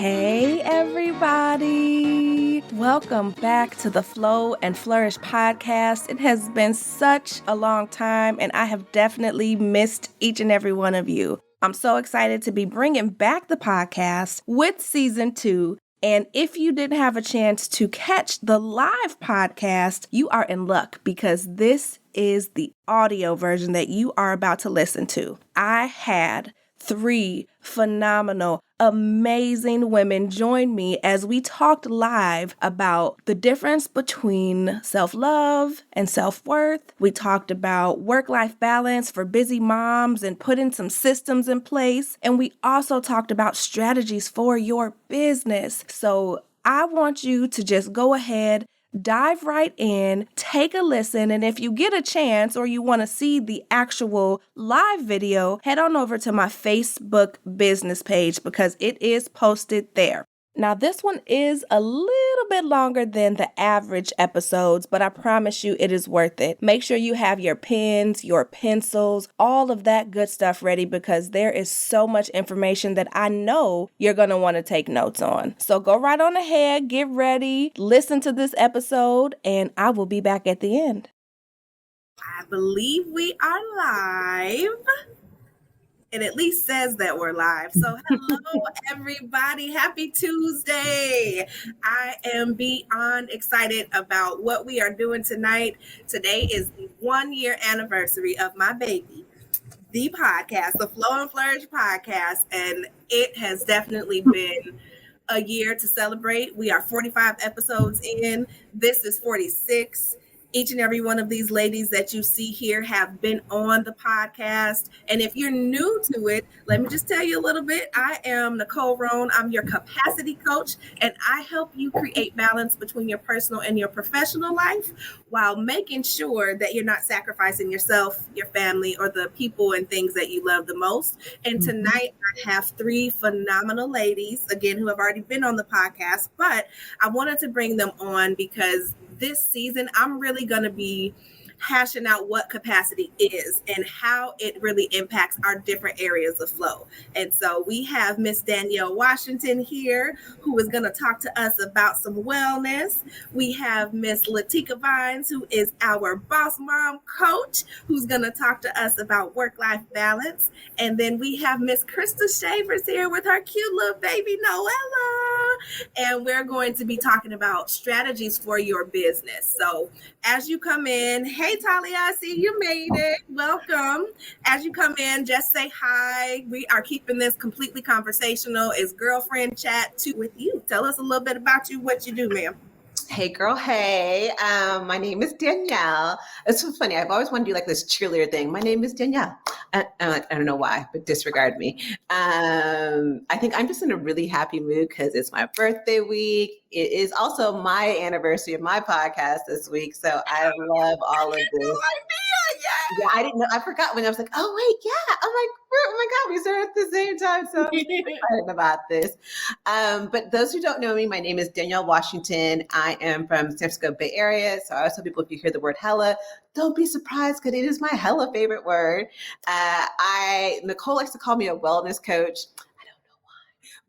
Hey, everybody. Welcome back to the Flow and Flourish Podcast. It has been such a long time, and I have definitely missed each and every one of you. I'm so excited to be bringing back the podcast with season 2. And if you didn't have a chance to catch the live podcast, you are in luck because this is the audio version that you are about to listen to. I had 3 phenomenal, amazing women join me as we talked live about the difference between self-love and self-worth. We talked about work-life balance for busy moms and putting some systems in place. And we also talked about strategies for your business. So I want you to just go ahead, dive right in, take a listen, and if you get a chance or you want to see the actual live video, head on over to my Facebook business page because it is posted there. Now, this one is a little bit longer than the average episodes, but I promise you it is worth it. Make sure you have your pens, your pencils, all of that good stuff ready because there is so much information that I know you're going to want to take notes on. So go right on ahead, get ready, listen to this episode, and I will be back at the end. I believe we are live. It at least says that we're live. So hello, everybody. Happy Tuesday. I am beyond excited about what we are doing tonight. Today is the 1-year anniversary of my baby, the podcast, the Flow and Flourish Podcast. And it has definitely been a year to celebrate. We are 45 episodes in. This is 46. Each and every one of these ladies that you see here have been on the podcast. And if you're new to it, let me just tell you a little bit. I am Nicole Rohn. I'm your capacity coach, and I help you create balance between your personal and your professional life while making sure that you're not sacrificing yourself, your family, or the people and things that you love the most. And tonight I have 3 phenomenal ladies, again, who have already been on the podcast, but I wanted to bring them on because this season, I'm really going to be hashing out what capacity is and how it really impacts our different areas of flow. And so we have Miss Danielle Washington here, who is going to talk to us about some wellness. We have Miss Latika Vines, who is our boss mom coach, who's going to talk to us about work-life balance. And then we have Miss Krista Shavers here with her cute little baby, Noella. And we're going to be talking about strategies for your business. So as you come in, hey, Talia, I see you made it. Welcome. As you come in, just say hi. We are keeping this completely conversational. It's girlfriend chat too with you. Tell us a little bit about you, what you do, ma'am. Hey girl, hey. My name is Danielle. It's so funny. I've always wanted to do like this cheerleader thing. My name is Danielle. I don't know why, but disregard me. I think I'm just in a really happy mood because it's my birthday week. It is also my anniversary of my podcast this week. So I love all of this. Yeah, I didn't know. I forgot when I was like, oh, wait, yeah. I'm like, oh my God, we started at the same time. So I'm excited about this. But those who don't know me, my name is Danielle Washington. I am from San Francisco Bay Area. So I always tell people if you hear the word hella, don't be surprised because it is my hella favorite word. Nicole likes to call me a wellness coach.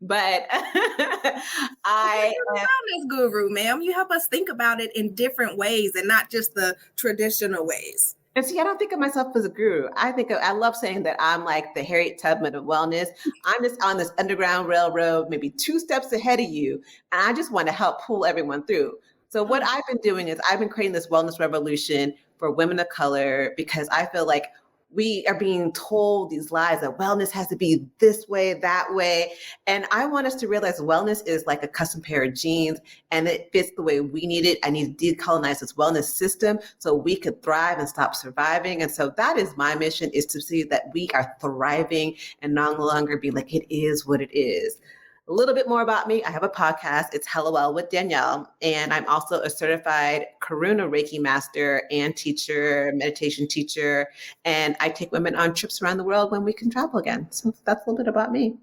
But I am a wellness guru, ma'am. You help us think about it in different ways and not just the traditional ways. And see, I don't think of myself as a guru. I love saying that I'm like the Harriet Tubman of wellness. I'm just on this underground railroad, maybe 2 steps ahead of you. And I just want to help pull everyone through. So what I've been doing is I've been creating this wellness revolution for women of color because I feel like we are being told these lies that wellness has to be this way, that way. And I want us to realize wellness is like a custom pair of jeans and it fits the way we need it. I need to decolonize this wellness system so we could thrive and stop surviving. And so that is my mission, is to see that we are thriving and no longer be like, it is what it is. A little bit more about me. I have a podcast. It's Hello Well with Danielle. And I'm also a certified Karuna Reiki master and teacher, meditation teacher. And I take women on trips around the world when we can travel again. So that's a little bit about me.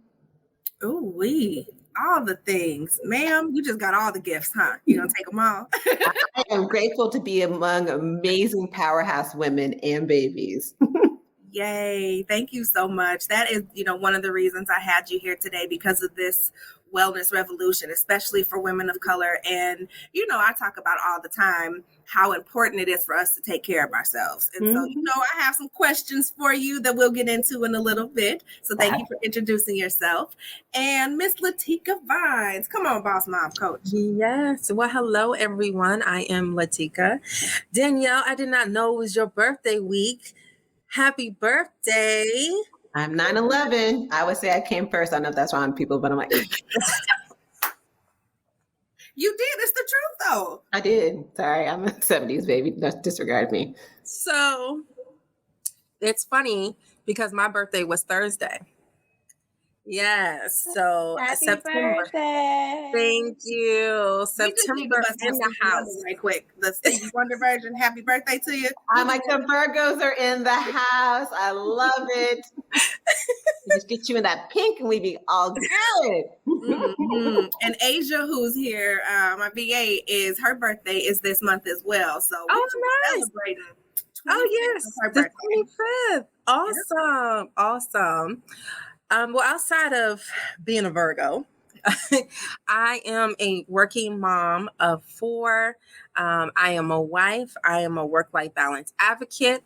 Ooh-wee. All the things. Ma'am, you just got all the gifts, huh? You gonna take them all? I am grateful to be among amazing powerhouse women and babies. Yay. Thank you so much. That is, one of the reasons I had you here today, because of this wellness revolution, especially for women of color. And, you know, I talk about all the time how important it is for us to take care of ourselves. And so, you know, I have some questions for you that we'll get into in a little bit. So thank you for introducing yourself. And Miss Latika Vines, come on, Boss Mom Coach. Yes. Well, hello, everyone. I am Latika. Danielle, I did not know it was your birthday week. Happy birthday. I'm 9/11. I would say I came first. I don't know if that's wrong, people, but I'm like, You did. It's the truth, though. I did. Sorry, I'm a 70s baby. Disregard me. So it's funny because my birthday was Thursday. Yes. So Happy September. birthday. Thank you. September in the house. Right quick. The Stevie Wonder version. Happy birthday to you. I'm like, the Virgos are in the house. I love it. Just get you in that pink and we be all good. Mm-hmm. And Asia, who's here, my VA, her birthday is this month as well. So we're celebrating. Oh, yes. The 25th. Awesome. Yeah. Awesome. Well, outside of being a Virgo, I am a working mom of 4. I am a wife. I am a work-life balance advocate.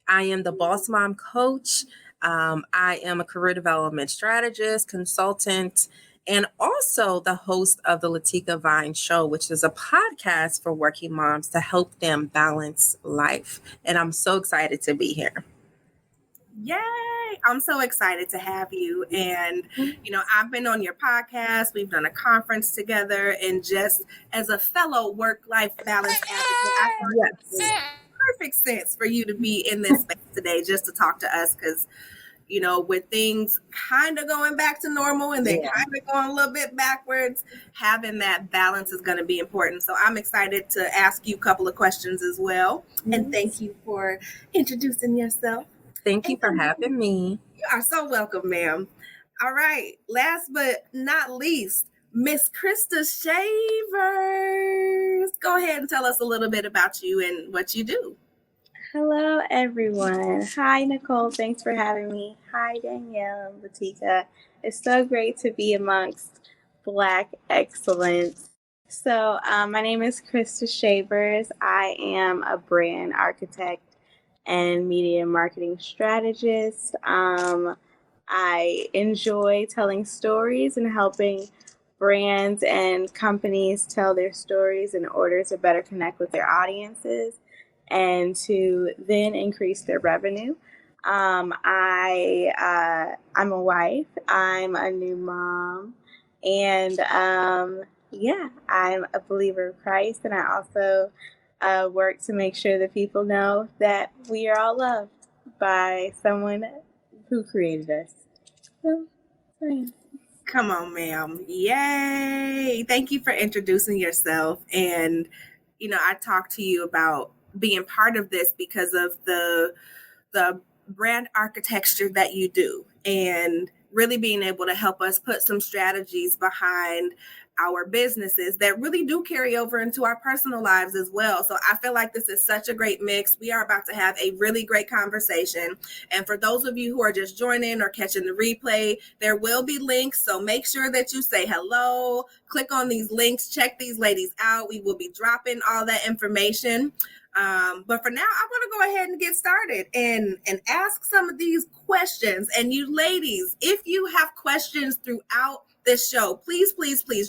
I am the Boss Mom Coach. I am a career development strategist, consultant, and also the host of the Latika Vines Show, which is a podcast for working moms to help them balance life. And I'm so excited to be here. Yay! I'm so excited to have you. And, you know, I've been on your podcast. We've done a conference together. And just as a fellow work-life balance advocate, I thought it made perfect sense for you to be in this space today just to talk to us because, you know, with things kind of going back to normal and then kind of going a little bit backwards, having that balance is going to be important. So I'm excited to ask you a couple of questions as well. Mm-hmm. And thank you for introducing yourself. Thank you for having me. You are so welcome, ma'am. All right. Last but not least, Miss Krista Shavers. Go ahead and tell us a little bit about you and what you do. Hello, everyone. Hi, Nicole. Thanks for having me. Hi, Danielle and Latika. It's so great to be amongst Black excellence. So my name is Krista Shavers. I am a brand architect and media marketing strategist. I enjoy telling stories and helping brands and companies tell their stories in order to better connect with their audiences and to then increase their revenue. I'm a wife. I'm a new mom. And I'm a believer of Christ. And I also work to make sure that people know that we are all loved by someone who created us. So, come on, ma'am. Yay. Thank you for introducing yourself. And, you know, I talked to you about being part of this because of the brand architecture that you do and really being able to help us put some strategies behind our businesses that really do carry over into our personal lives as well. So I feel like this is such a great mix. We are about to have a really great conversation. And for those of you who are just joining or catching the replay, there will be links. So make sure that you say hello, click on these links, check these ladies out. We will be dropping all that information. But for now, I want to go ahead and get started and ask some of these questions. And you ladies, if you have questions throughout this show, please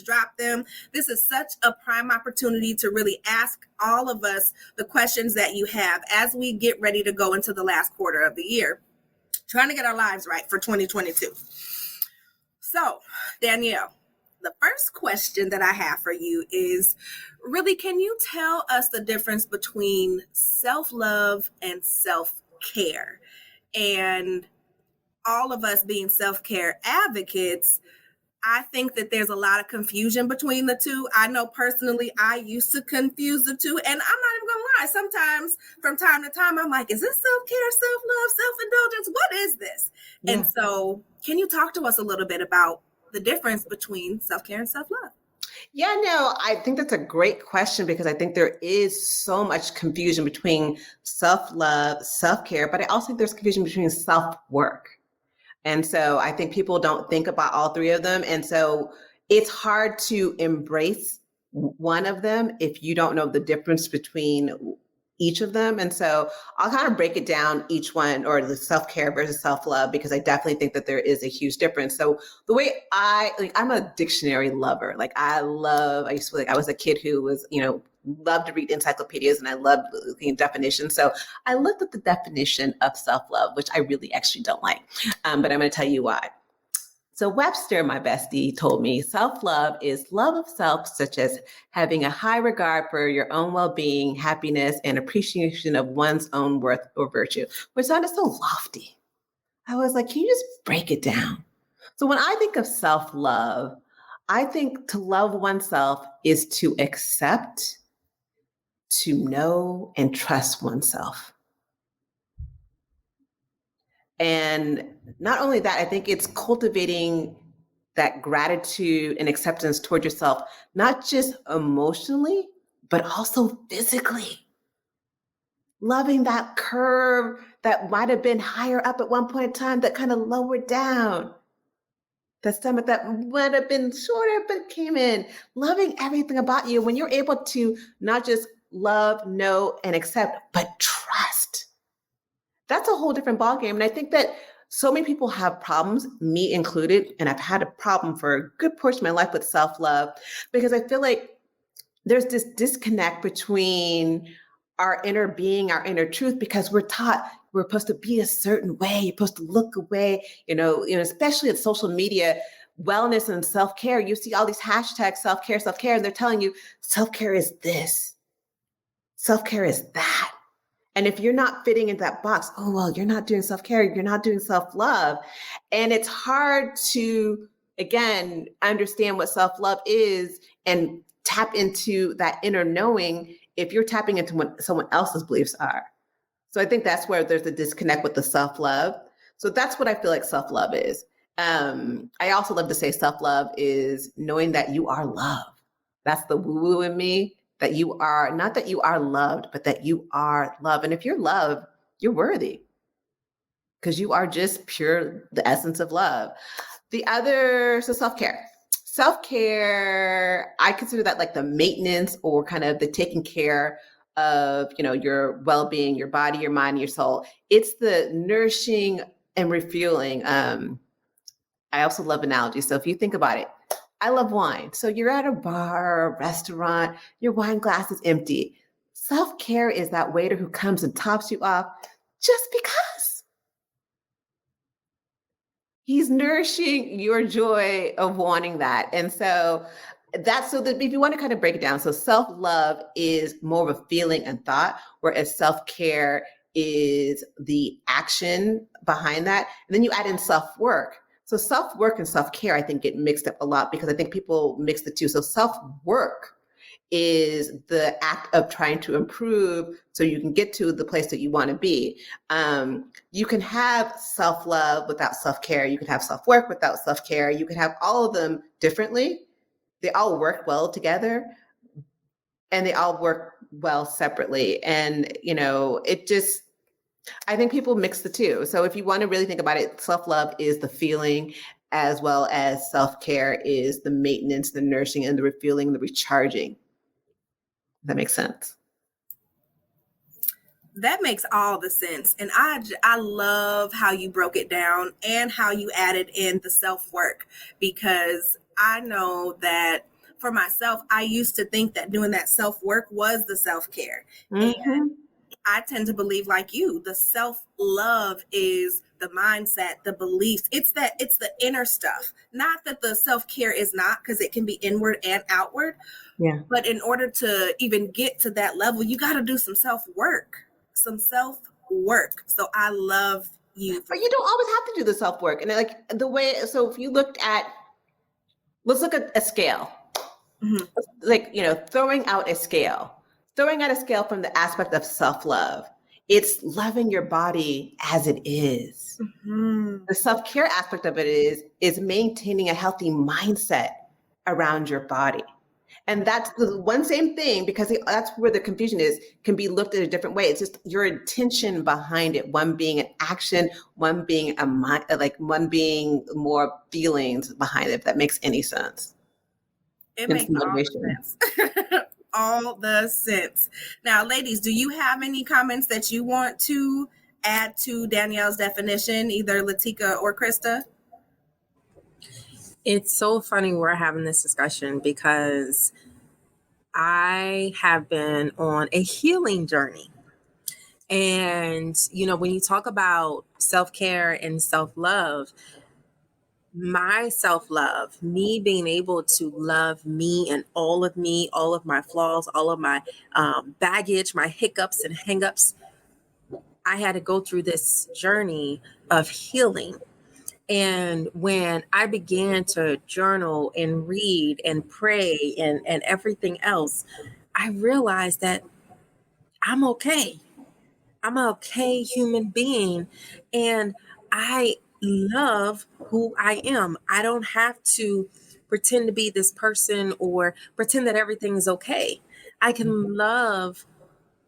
drop them. This is such a prime opportunity to really ask all of us the questions that you have as we get ready to go into the last quarter of the year, trying to get our lives right for 2022. So, Danielle, the first question that I have for you is really, can you tell us the difference between self-love and self-care? And all of us being self-care advocates, I think that there's a lot of confusion between the two. I know personally, I used to confuse the two. And I'm not even going to lie. Sometimes from time to time, I'm like, is this self-care, self-love, self-indulgence? What is this? Yeah. And so can you talk to us a little bit about the difference between self-care and self-love? Yeah, no, I think that's a great question because I think there is so much confusion between self-love, self-care, but I also think there's confusion between self-work. And so I think people don't think about all three of them. And so it's hard to embrace one of them if you don't know the difference between each of them. And so I'll kind of break it down, each one, or the self-care versus self-love, because I definitely think that there is a huge difference. So the way I'm a dictionary lover. I was a kid who was, loved to read encyclopedias, and I loved looking at definitions. So I looked at the definition of self-love, which I really actually don't like. But I'm going to tell you why. So Webster, my bestie, told me self-love is love of self, such as having a high regard for your own well-being, happiness, and appreciation of one's own worth or virtue, which sounded so lofty. I was like, can you just break it down? So when I think of self-love, I think to love oneself is to accept, to know, and trust oneself. And not only that, I think it's cultivating that gratitude and acceptance toward yourself, not just emotionally, but also physically. Loving that curve that might have been higher up at one point in time that kind of lowered down. The stomach that might have been shorter but came in. Loving everything about you when you're able to not just love, know, and accept, but trust. That's a whole different ballgame. And I think that so many people have problems, me included, and I've had a problem for a good portion of my life with self-love, because I feel like there's this disconnect between our inner being, our inner truth, because we're taught we're supposed to be a certain way, you're supposed to look away, especially in social media, wellness and self-care. You see all these hashtags, self-care, and they're telling you self-care is this, self-care is that. And if you're not fitting into that box, oh, well, you're not doing self-care, you're not doing self-love. And it's hard to, again, understand what self-love is and tap into that inner knowing if you're tapping into what someone else's beliefs are. So I think that's where there's a disconnect with the self-love. So that's what I feel like self-love is. I also love to say self-love is knowing that you are love. That's the woo-woo in me. That you are, not that you are loved, but that you are love. And if you're loved, you're worthy, because you are just pure, the essence of love. So self-care. Self-care, I consider that like the maintenance or kind of the taking care of, your well-being, your body, your mind, your soul. It's the nourishing and refueling. I also love analogies. So if you think about it, I love wine. So you're at a bar or a restaurant, your wine glass is empty. Self-care is that waiter who comes and tops you off just because. He's nourishing your joy of wanting that. And so if you want to kind of break it down, so self-love is more of a feeling and thought, whereas self-care is the action behind that. And then you add in self-work. So self-work and self-care, I think, get mixed up a lot because I think people mix the two. So self-work is the act of trying to improve so you can get to the place that you want to be. You can have self-love without self-care. You can have self-work without self-care. You can have all of them differently. They all work well together, and they all work well separately. And, I think people mix the two. So if you want to really think about it, self-love is the feeling, as well as self-care is the maintenance, the nourishing, and the refueling, the recharging. That makes sense. That makes all the sense. And I love how you broke it down and how you added in the self-work, because I know that for myself, I used to think that doing that self-work was the self-care. Mm-hmm. And I tend to believe like you, the self-love is the mindset, the beliefs. It's the inner stuff. Not that the self-care is not, because it can be inward and outward. Yeah. But in order to even get to that level, you got to do some self-work. So I love you. But you don't always have to do the self-work. And so if you let's look at a scale. Mm-hmm. Throwing out a scale from the aspect of self-love. It's loving your body as it is. Mm-hmm. The self-care aspect of it is maintaining a healthy mindset around your body. And that's the one same thing, because that's where the confusion can be looked at a different way. It's just your intention behind it. One being an action, one being one being more feelings behind it, if that makes any sense. It and makes some all motivation. the sense. All the sense. Now, ladies, do you have any comments that you want to add to Danielle's definition, either Latika or Krista? It's so funny we're having this discussion because I have been on a healing journey. And, when you talk about self-care and self-love, my self-love, me being able to love me and all of my flaws, all of my baggage, my hiccups and hangups, I had to go through this journey of healing. And when I began to journal and read and pray and everything else, I realized that I'm okay. I'm an okay human being. And I love who I am. I don't have to pretend to be this person or pretend that everything is okay. I can love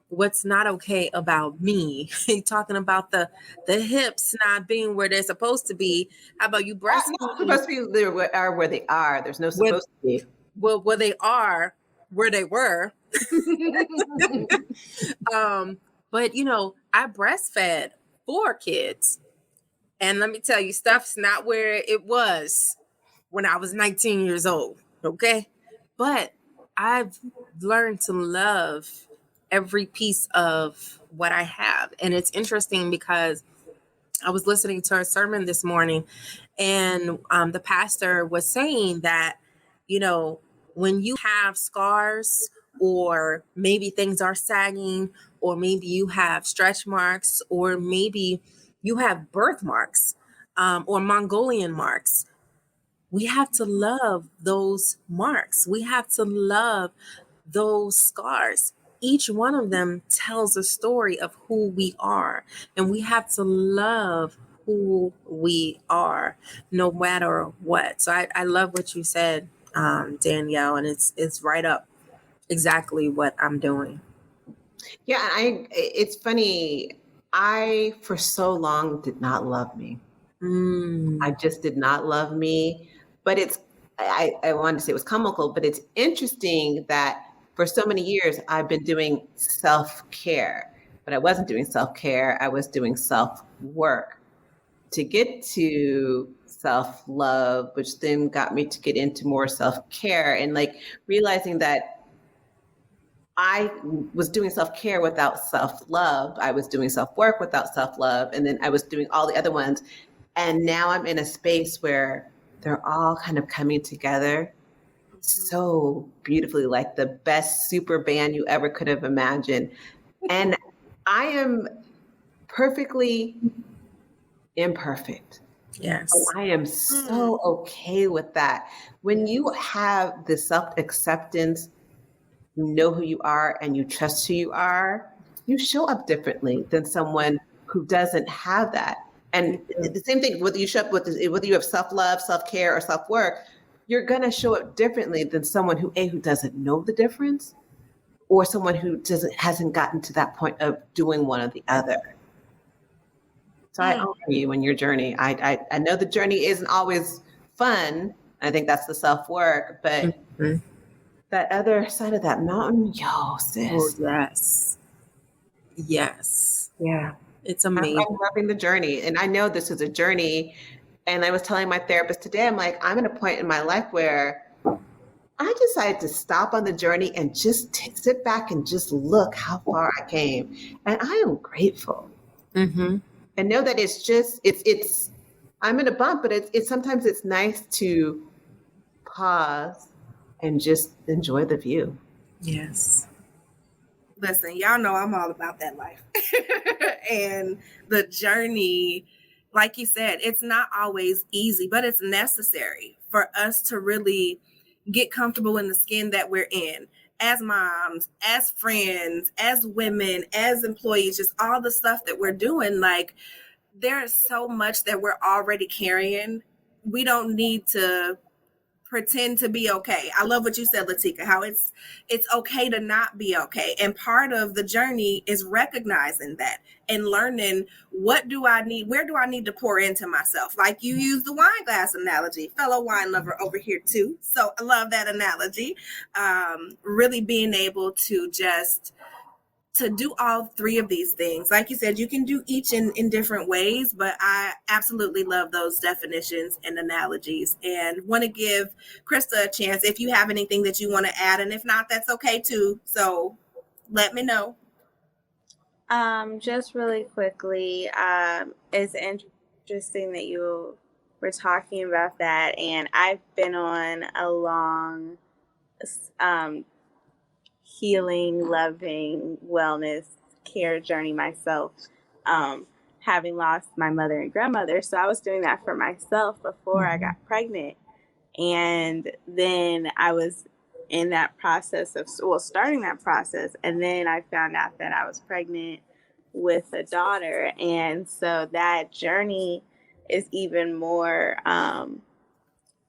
what's not okay about me. Talking about the hips not being where they're supposed to be. How about you Not breastfeeding? supposed to be there where they are. There's no supposed to be. Well, where they are, where they were. But I breastfed 4 kids. And let me tell you, stuff's not where it was when I was 19 years old. Okay. But I've learned to love every piece of what I have. And it's interesting because I was listening to a sermon this morning, and the pastor was saying that, when you have scars, or maybe things are sagging, or maybe you have stretch marks, or maybe you have birthmarks, or Mongolian marks, we have to love those marks. We have to love those scars. Each one of them tells a story of who we are, and we have to love who we are no matter what. So I love what you said, Danielle, and it's right up exactly what I'm doing. Yeah, it's funny. I, for so long, did not love me. I just did not love me. But I wanted to say it was comical, but it's interesting that for so many years, I've been doing self-care, but I wasn't doing self-care. I was doing self-work to get to self-love, which then got me to get into more self-care, and like realizing that I was doing self-care without self-love. I was doing self-work without self-love. And then I was doing all the other ones. And now I'm in a space where they're all kind of coming together so beautifully, like the best super band you ever could have imagined. And I am perfectly imperfect. Yes. I am so okay with that. When you have the self-acceptance, you know who you are and you trust who you are, you show up differently than someone who doesn't have that. And the same thing, whether you show up with, whether you have self-love, self-care, or self-work, you're gonna show up differently than someone who doesn't know the difference, or someone who hasn't gotten to that point of doing one or the other. So I honor you in your journey. I know the journey isn't always fun. I think that's the self-work, but that other side of that mountain, yo, sis. Oh, yes. Yes. Yeah. It's amazing. I'm loving the journey. And I know this is a journey. And I was telling my therapist today, I'm like, I'm at a point in my life where I decided to stop on the journey and just sit back and just look how far I came. And I am grateful. Mm-hmm. And know that it's I'm in a bump, but it's sometimes it's nice to pause and just enjoy the view. Yes. Listen, y'all know I'm all about that life. And the journey, like you said, it's not always easy, but it's necessary for us to really get comfortable in the skin that we're in. As moms, as friends, as women, as employees, just all the stuff that we're doing, like there is so much that we're already carrying. We don't need to pretend to be okay. I love what you said, Latika, how it's okay to not be okay. And part of the journey is recognizing that and learning, what do I need? Where do I need to pour into myself? Like you use the wine glass analogy, fellow wine lover over here too. So I love that analogy. Really being able to just to do all three of these things. Like you said, you can do each in different ways, but I absolutely love those definitions and analogies, and want to give Krista a chance if you have anything that you want to add. And if not, that's okay too. So let me know. Just really quickly, it's interesting that you were talking about that, and I've been on a long healing, loving, wellness care journey myself, having lost my mother and grandmother. So I was doing that for myself before I got pregnant. And then I was in that process of, starting that process. And then I found out that I was pregnant with a daughter. And so that journey is even more,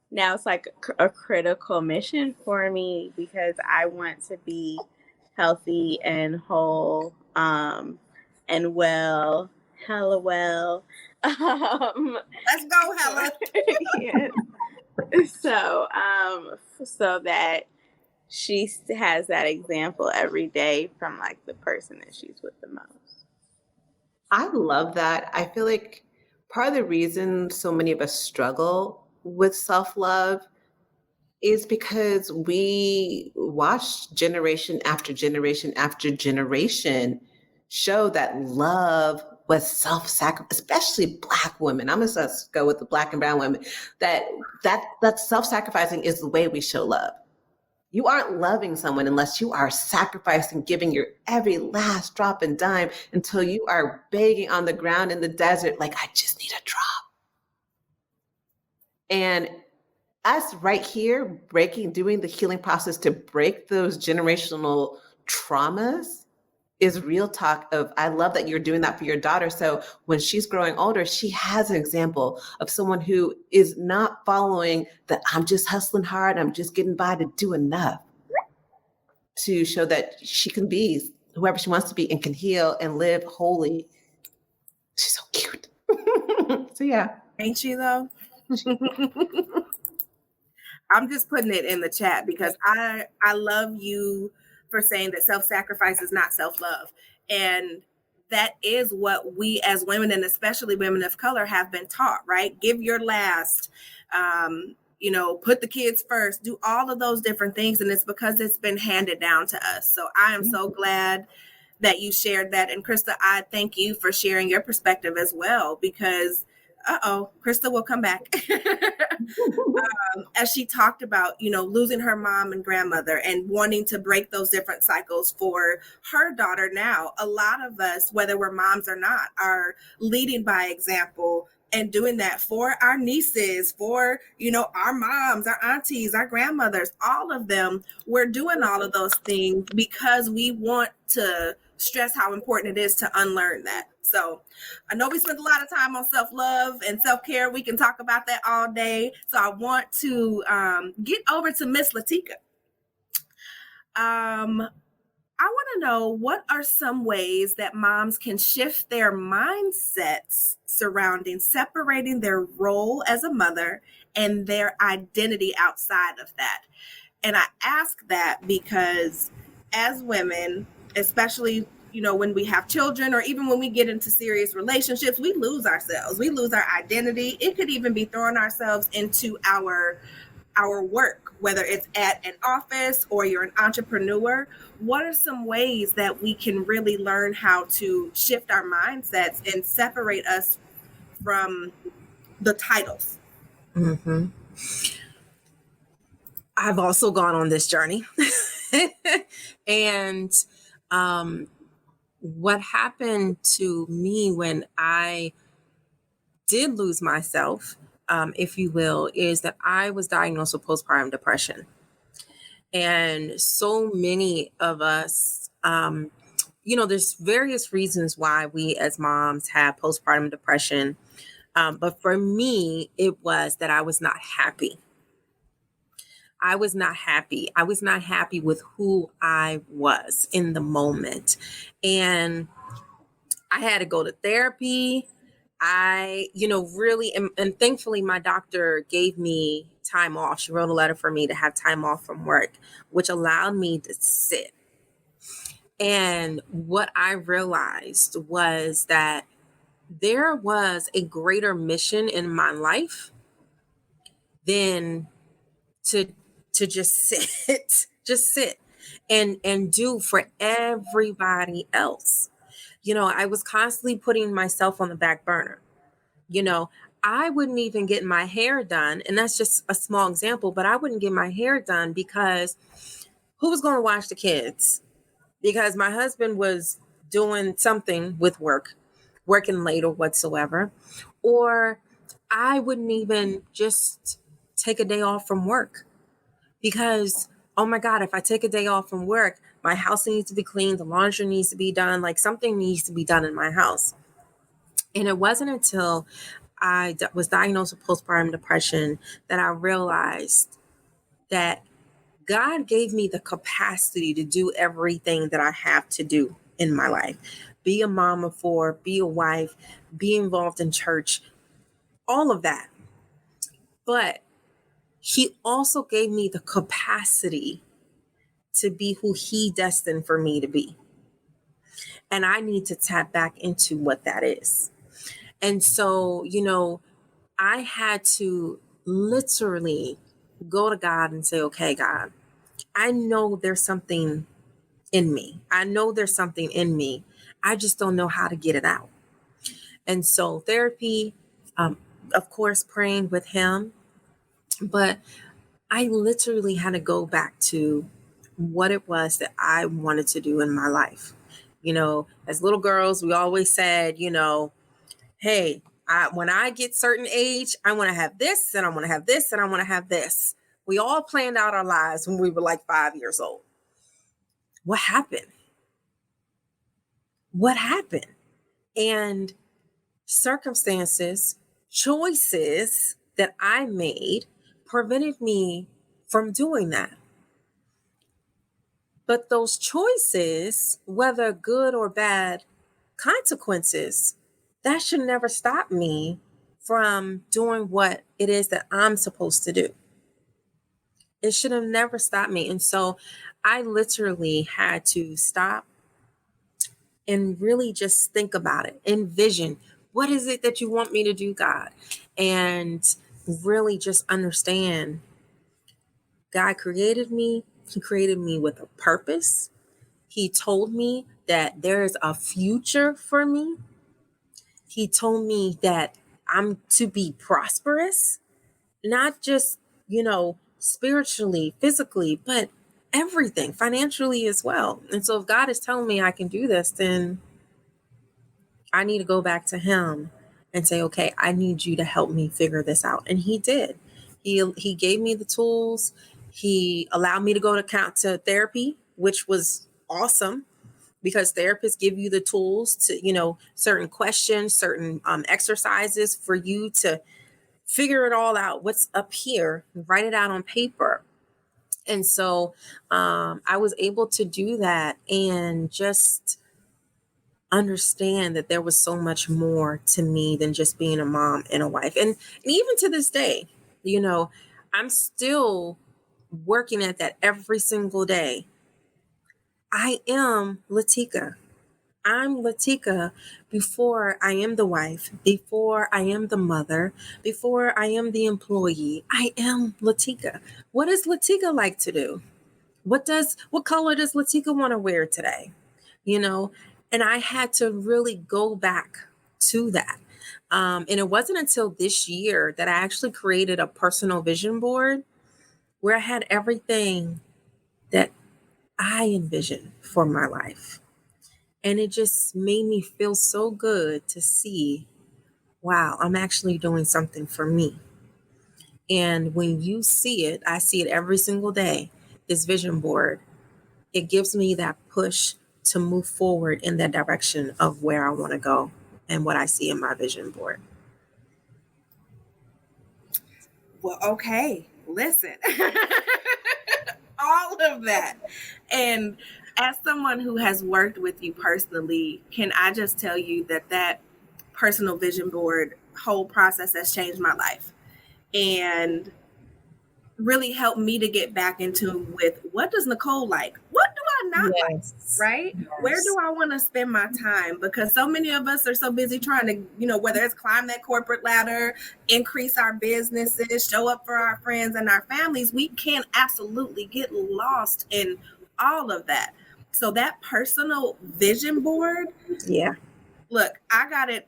now it's like a critical mission for me, because I want to be healthy and whole, and well, hella well. Let's go, Hella. Yes. So that she has that example every day from like the person that she's with the most. I love that. I feel like part of the reason so many of us struggle with self-love is because we watch generation after generation after generation show that love was self-sacrifice, especially Black women. I'm gonna go with the Black and brown women, that self-sacrificing is the way we show love. You aren't loving someone unless you are sacrificing, giving your every last drop and dime until you are begging on the ground in the desert, like, I just need a drop. And us right here doing the healing process to break those generational traumas is real talk of, I love that you're doing that for your daughter. So when she's growing older, she has an example of someone who is not following that I'm just hustling hard, I'm just getting by to do enough, to show that she can be whoever she wants to be and can heal and live wholly. She's so cute. So yeah. Ain't she though? I'm just putting it in the chat because I love you for saying that self-sacrifice is not self-love. And that is what we as women, and especially women of color, have been taught, right? Give your last, put the kids first, do all of those different things. And it's because it's been handed down to us. So I am so glad that you shared that. And Krista, I thank you for sharing your perspective as well, because Krista will come back. As she talked about, losing her mom and grandmother and wanting to break those different cycles for her daughter now. A lot of us, whether we're moms or not, are leading by example and doing that for our nieces, for, our moms, our aunties, our grandmothers, all of them. We're doing all of those things because we want to stress how important it is to unlearn that. So I know we spent a lot of time on self-love and self-care. We can talk about that all day. So I want to get over to Miss Latika. I want to know, what are some ways that moms can shift their mindsets surrounding separating their role as a mother and their identity outside of that? And I ask that because as women, especially when we have children, or even when we get into serious relationships, we lose ourselves. We lose our identity. It could even be throwing ourselves into our work, whether it's at an office or you're an entrepreneur. What are some ways that we can really learn how to shift our mindsets and separate us from the titles? Mm-hmm. I've also gone on this journey. And what happened to me when I did lose myself, if you will, is that I was diagnosed with postpartum depression. And so many of us, there's various reasons why we as moms have postpartum depression. But for me, it was that I was not happy. I was not happy. I was not happy with who I was in the moment. And I had to go to therapy. I, really, and thankfully my doctor gave me time off. She wrote a letter for me to have time off from work, which allowed me to sit. And what I realized was that there was a greater mission in my life than to just sit and do for everybody else. I was constantly putting myself on the back burner. I wouldn't even get my hair done, and that's just a small example, but I wouldn't get my hair done because who was going to watch the kids? Because my husband was doing something with working late or whatsoever, or I wouldn't even just take a day off from work because, oh my God, if I take a day off from work, my house needs to be cleaned, the laundry needs to be done, like something needs to be done in my house. And it wasn't until I was diagnosed with postpartum depression that I realized that God gave me the capacity to do everything that I have to do in my life. Be a mom of four, be a wife, be involved in church, all of that. But He also gave me the capacity to be who He destined for me to be. And I need to tap back into what that is. And so, I had to literally go to God and say, okay, God, I know there's something in me. I know there's something in me. I just don't know how to get it out. And so therapy, of course, praying with Him, but I literally had to go back to what it was that I wanted to do in my life. As little girls, we always said, hey, when I get certain age, I want to have this and I want to have this and I want to have this. We all planned out our lives when we were like 5 years old. What happened? What happened? And circumstances, choices that I made prevented me from doing that. But those choices, whether good or bad consequences, that should never stop me from doing what it is that I'm supposed to do. It should have never stopped me. And so I literally had to stop and really just think about it, envision, what is it that you want me to do, God? And really just understand God created me. He created me with a purpose. He told me that there is a future for me. He told me that I'm to be prosperous, not just, spiritually, physically, but everything, financially as well. And so if God is telling me I can do this, then I need to go back to Him and say, okay, I need you to help me figure this out. And He did. He gave me the tools. He allowed me to go to therapy, which was awesome because therapists give you the tools to, certain questions, certain exercises for you to figure it all out, what's up here, write it out on paper. And so I was able to do that and just understand that there was so much more to me than just being a mom and a wife. And even to this day, I'm still working at that every single day. I am Latika. I'm Latika before I am the wife, before I am the mother, before I am the employee. I am Latika. What does Latika like to do? What color does Latika want to wear today? And I had to really go back to that. And it wasn't until this year that I actually created a personal vision board where I had everything that I envisioned for my life. And it just made me feel so good to see, wow, I'm actually doing something for me. And when you see it, I see it every single day, this vision board, it gives me that push to move forward in that direction of where I want to go and what I see in my vision board. Well, okay. Listen, all of that. And as someone who has worked with you personally, can I just tell you that personal vision board whole process has changed my life and really helped me to get back into with what does Nicole like? What do I not like? Right? Yes. Where do I want to spend my time? Because so many of us are so busy trying to, whether it's climb that corporate ladder, increase our businesses, show up for our friends and our families, we can absolutely get lost in all of that. So that personal vision board. Yeah. Look, I got it.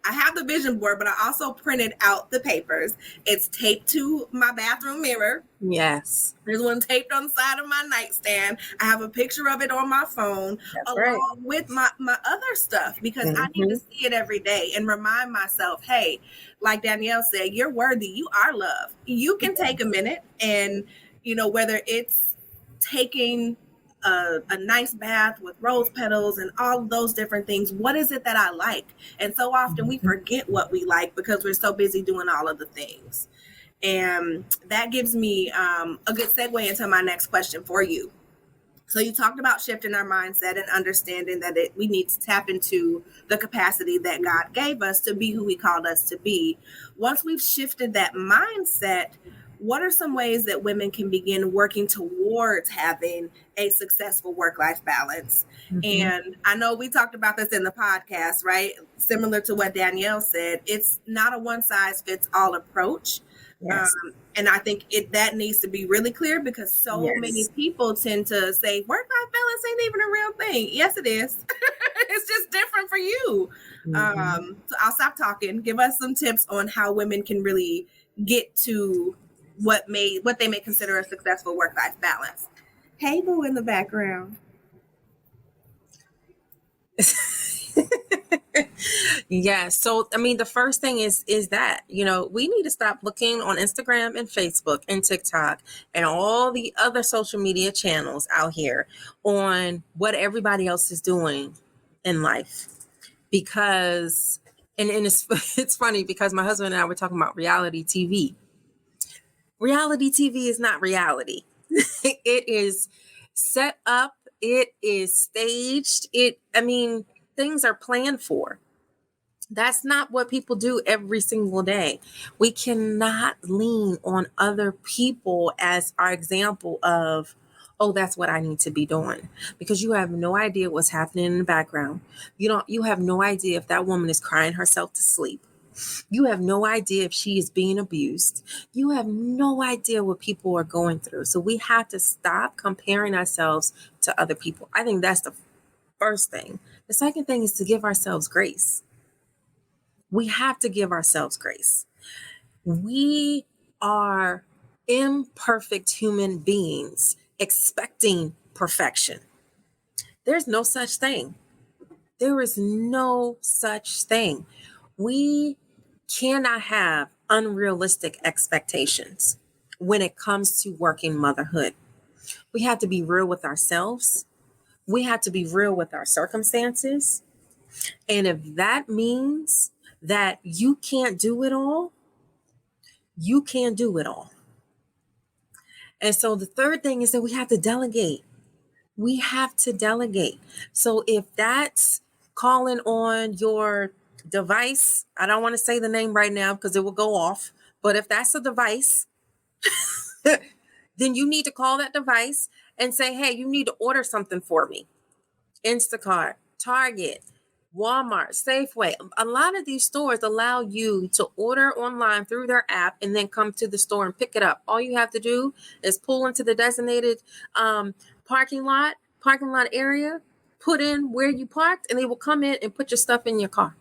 I have the vision board, but I also printed out the papers. It's taped to my bathroom mirror. Yes. There's one taped on the side of my nightstand. I have a picture of it on my phone. That's along with my other stuff, because I need to see it every day and remind myself, hey, like Danielle said, you're worthy. You are loved. You can take a minute and, whether it's taking a nice bath with rose petals and all of those different things. What is it that I like? And so often we forget what we like because we're so busy doing all of the things. And that gives me a good segue into my next question for you. So you talked about shifting our mindset and understanding that we need to tap into the capacity that God gave us to be who he called us to be. Once we've shifted that mindset, what are some ways that women can begin working towards having a successful work-life balance? And I know we talked about this in the podcast, right? Similar to what Danielle said, it's not a one-size-fits-all approach. Yes. And I think that needs to be really clear, because so many people tend to say work-life balance ain't even a real thing. Yes, it is. It's just different for you. So I'll stop talking. Give us some tips on how women can really get to what they may consider a successful work-life balance. Hey, boo in the background. Yeah. So, the first thing is that, we need to stop looking on Instagram and Facebook and TikTok and all the other social media channels out here on what everybody else is doing in life. Because, and it's funny because my husband and I were talking about reality TV. Reality TV is not reality. It is set up. It is staged. Things are planned for. That's not what people do every single day. We cannot lean on other people as our example of, oh, that's what I need to be doing, because you have no idea what's happening in the background. You have no idea if that woman is crying herself to sleep. You have no idea if she is being abused. You have no idea what people are going through. So we have to stop comparing ourselves to other people. I think that's the first thing. The second thing is to give ourselves grace. We have to give ourselves grace. We are imperfect human beings expecting perfection. There's no such thing. There is no such thing. We cannot have unrealistic expectations when it comes to working motherhood. We have to be real with ourselves. We have to be real with our circumstances. And if that means that you can't do it all, you can't do it all. And so the third thing is that we have to delegate. We have to delegate. So if that's calling on your device, I don't want to say the name right now because it will go off, but if that's a device, then you need to call that device and say, hey, you need to order something for me. Instacart, Target, Walmart, Safeway. A lot of these stores allow you to order online through their app and then come to the store and pick it up. All you have to do is pull into the designated parking lot area, put in where you parked, and they will come in and put your stuff in your car.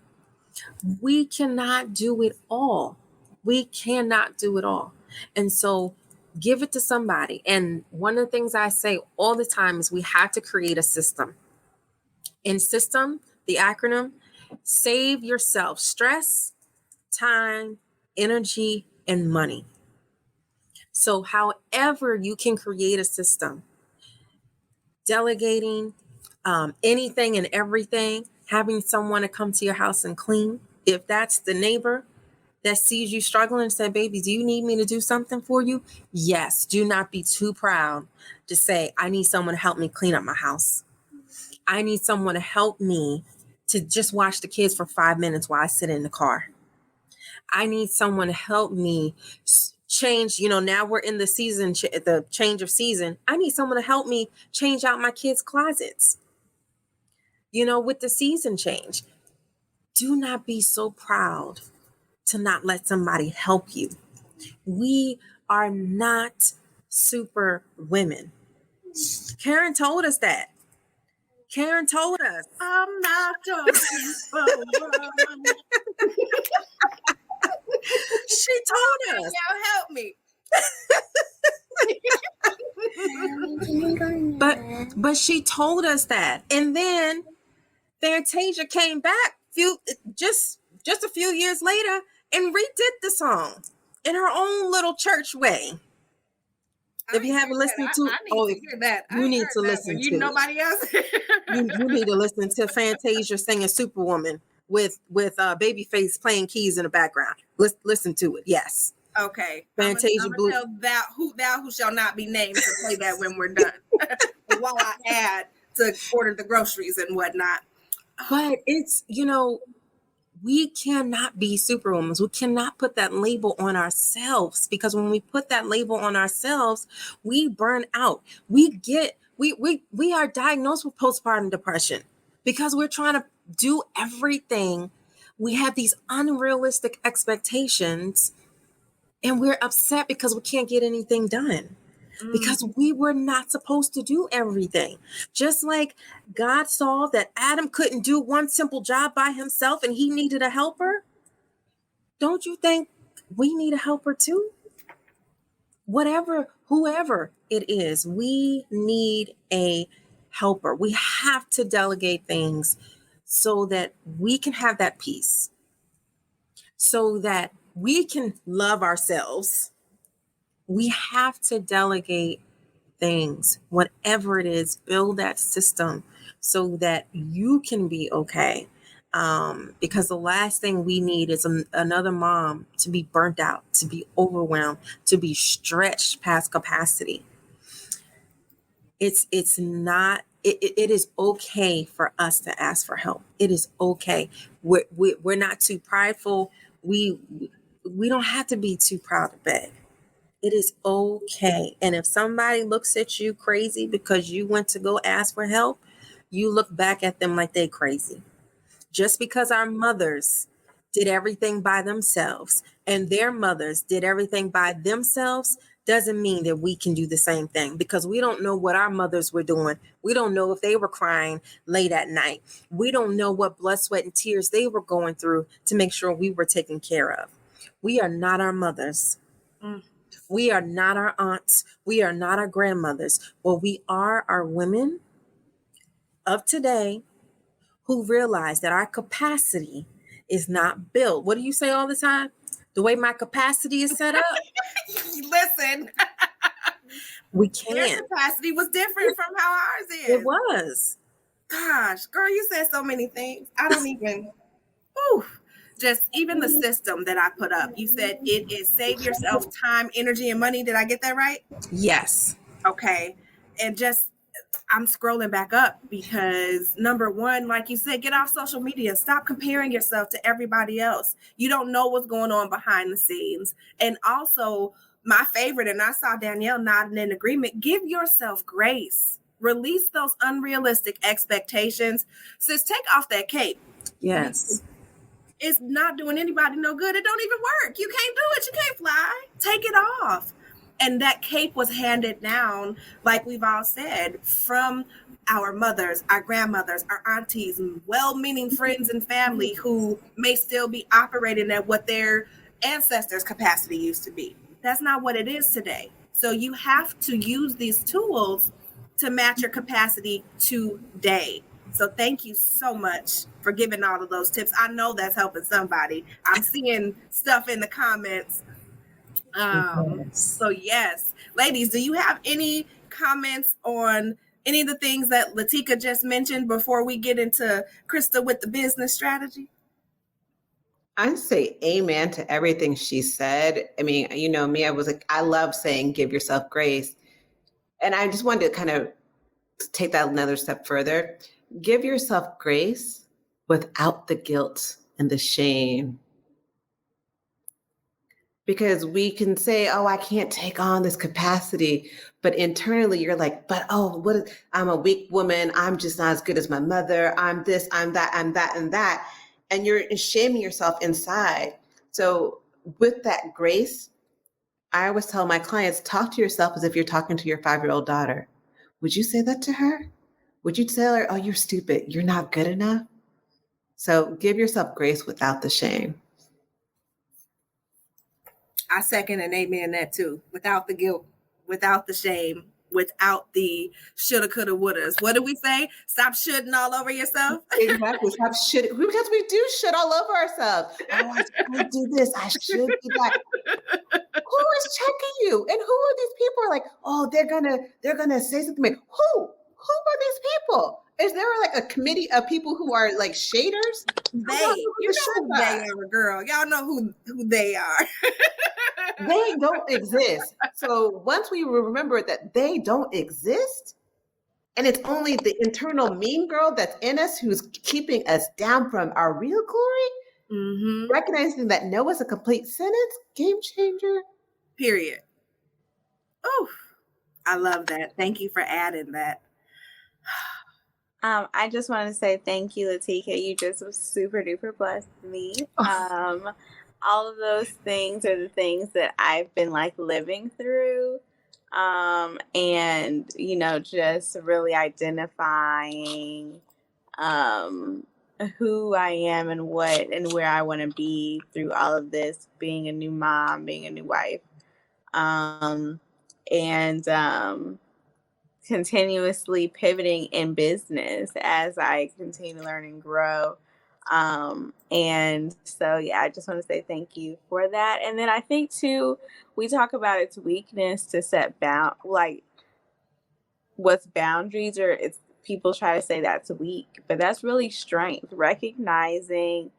We cannot do it all. We cannot do it all. And so give it to somebody. And one of the things I say all the time is we have to create a system. In system, the acronym, save yourself stress, time, energy, and money. So however you can create a system, delegating anything and everything, having someone to come to your house and clean. If that's the neighbor, that sees you struggling and say, baby, do you need me to do something for you? Yes. Do not be too proud to say, I need someone to help me clean up my house. I need someone to help me to just watch the kids for 5 minutes while I sit in the car. I need someone to help me change. Now we're in the season, the change of season. I need someone to help me change out my kids' closets. With the season change, do not be so proud to not let somebody help you. We are not super women. Karen told us that. Karen told us. I'm not a superwoman. She told us. Y'all help me. But she told us that. And then Fantasia came back just a few years later and redid the song in her own little church way. If you haven't listened to it, you need to listen to it. Nobody else. you need to listen to Fantasia singing Superwoman with Babyface playing keys in the background. Listen to it. Yes. Okay. Fantasia I'm gonna tell thou who shall not be named to play that when we're done. While I add to order the groceries and whatnot. But it's, we cannot be superwomen. We cannot put that label on ourselves, because when we put that label on ourselves, we burn out. We are diagnosed with postpartum depression because we're trying to do everything. We have these unrealistic expectations and we're upset because we can't get anything done. Because we were not supposed to do everything. Just like God saw that Adam couldn't do one simple job by himself and he needed a helper. Don't you think we need a helper too? Whoever it is, we need a helper. We have to delegate things so that we can have that peace, so that we can love ourselves. We have to delegate things, whatever it is, build that system so that you can be okay. Because the last thing we need is another mom to be burnt out, to be overwhelmed, to be stretched past capacity. It is okay for us to ask for help. It is okay. We're not too prideful. We don't have to be too proud to beg. It is okay. And if somebody looks at you crazy because you went to go ask for help, you look back at them like they crazy. Just because our mothers did everything by themselves and their mothers did everything by themselves doesn't mean that we can do the same thing, because we don't know what our mothers were doing. We don't know if they were crying late at night. We don't know what blood, sweat, and tears they were going through to make sure we were taken care of. We are not our mothers. We are not our aunts. We are not our grandmothers. But we are our women of today who realize that our capacity is not built. What do you say all the time? The way my capacity is set up? Listen. We can't. Their capacity was different from how ours is. It was. Gosh, girl, you said so many things. I don't even... Just even the system that I put up. You said it is save yourself time, energy, and money. Did I get that right? Yes. Okay. And just, I'm scrolling back up because number one, like you said, get off social media. Stop comparing yourself to everybody else. You don't know what's going on behind the scenes. And also, my favorite, and I saw Danielle nodding in agreement, give yourself grace. Release those unrealistic expectations. Sis, take off that cape. Yes. It's not doing anybody no good. It don't even work. You can't do it. You can't fly. Take it off. And that cape was handed down, like we've all said, from our mothers, our grandmothers, our aunties, and well-meaning friends and family who may still be operating at what their ancestors' capacity used to be. That's not what it is today. So you have to use these tools to match your capacity today. So thank you so much for giving all of those tips. I know that's helping somebody. I'm seeing stuff in the comments. So yes, ladies, do you have any comments on any of the things that Latika just mentioned before we get into Krista with the business strategy? I say amen to everything she said. I mean, you know me, I love saying give yourself grace. And I just wanted to kind of take that another step further. Give yourself grace without the guilt and the shame. Because we can say, oh, I can't take on this capacity. But internally, you're like, I'm a weak woman. I'm just not as good as my mother. I'm this, I'm that, I'm that, and that. And you're shaming yourself inside. So with that grace, I always tell my clients, talk to yourself as if you're talking to your 5-year-old daughter. Would you say that to her? Would you tell her, oh, you're stupid. You're not good enough? So give yourself grace without the shame. I second and amen that too. Without the guilt, without the shame, without the shoulda, coulda, wouldas. What do we say? Stop shoulding all over yourself. Exactly. Stop shitting. Because we do shit all over ourselves. Oh, I should do this. I should do that. Who is checking you? And who are these people? Like, oh, they're gonna say something like, who? Who are these people? Is there like a committee of people who are like shaders? You know who they are, girl. Y'all know who they are. They don't exist. So once we remember that they don't exist, and it's only the internal mean girl that's in us who's keeping us down from our real glory, recognizing that no is a complete sentence, game changer. Period. Oh, I love that. Thank you for adding that. I just want to say thank you, Latika. You just super duper blessed me. All of those things are the things that I've been like living through. And, you know, just really identifying who I am and what and where I want to be through all of this, being a new mom, being a new wife, and continuously pivoting in business as I continue to learn and grow. And so, yeah, I just want to say thank you for that. And then I think too, we talk about its weakness to set what's boundaries, or it's people try to say that's weak, but that's really strength, recognizing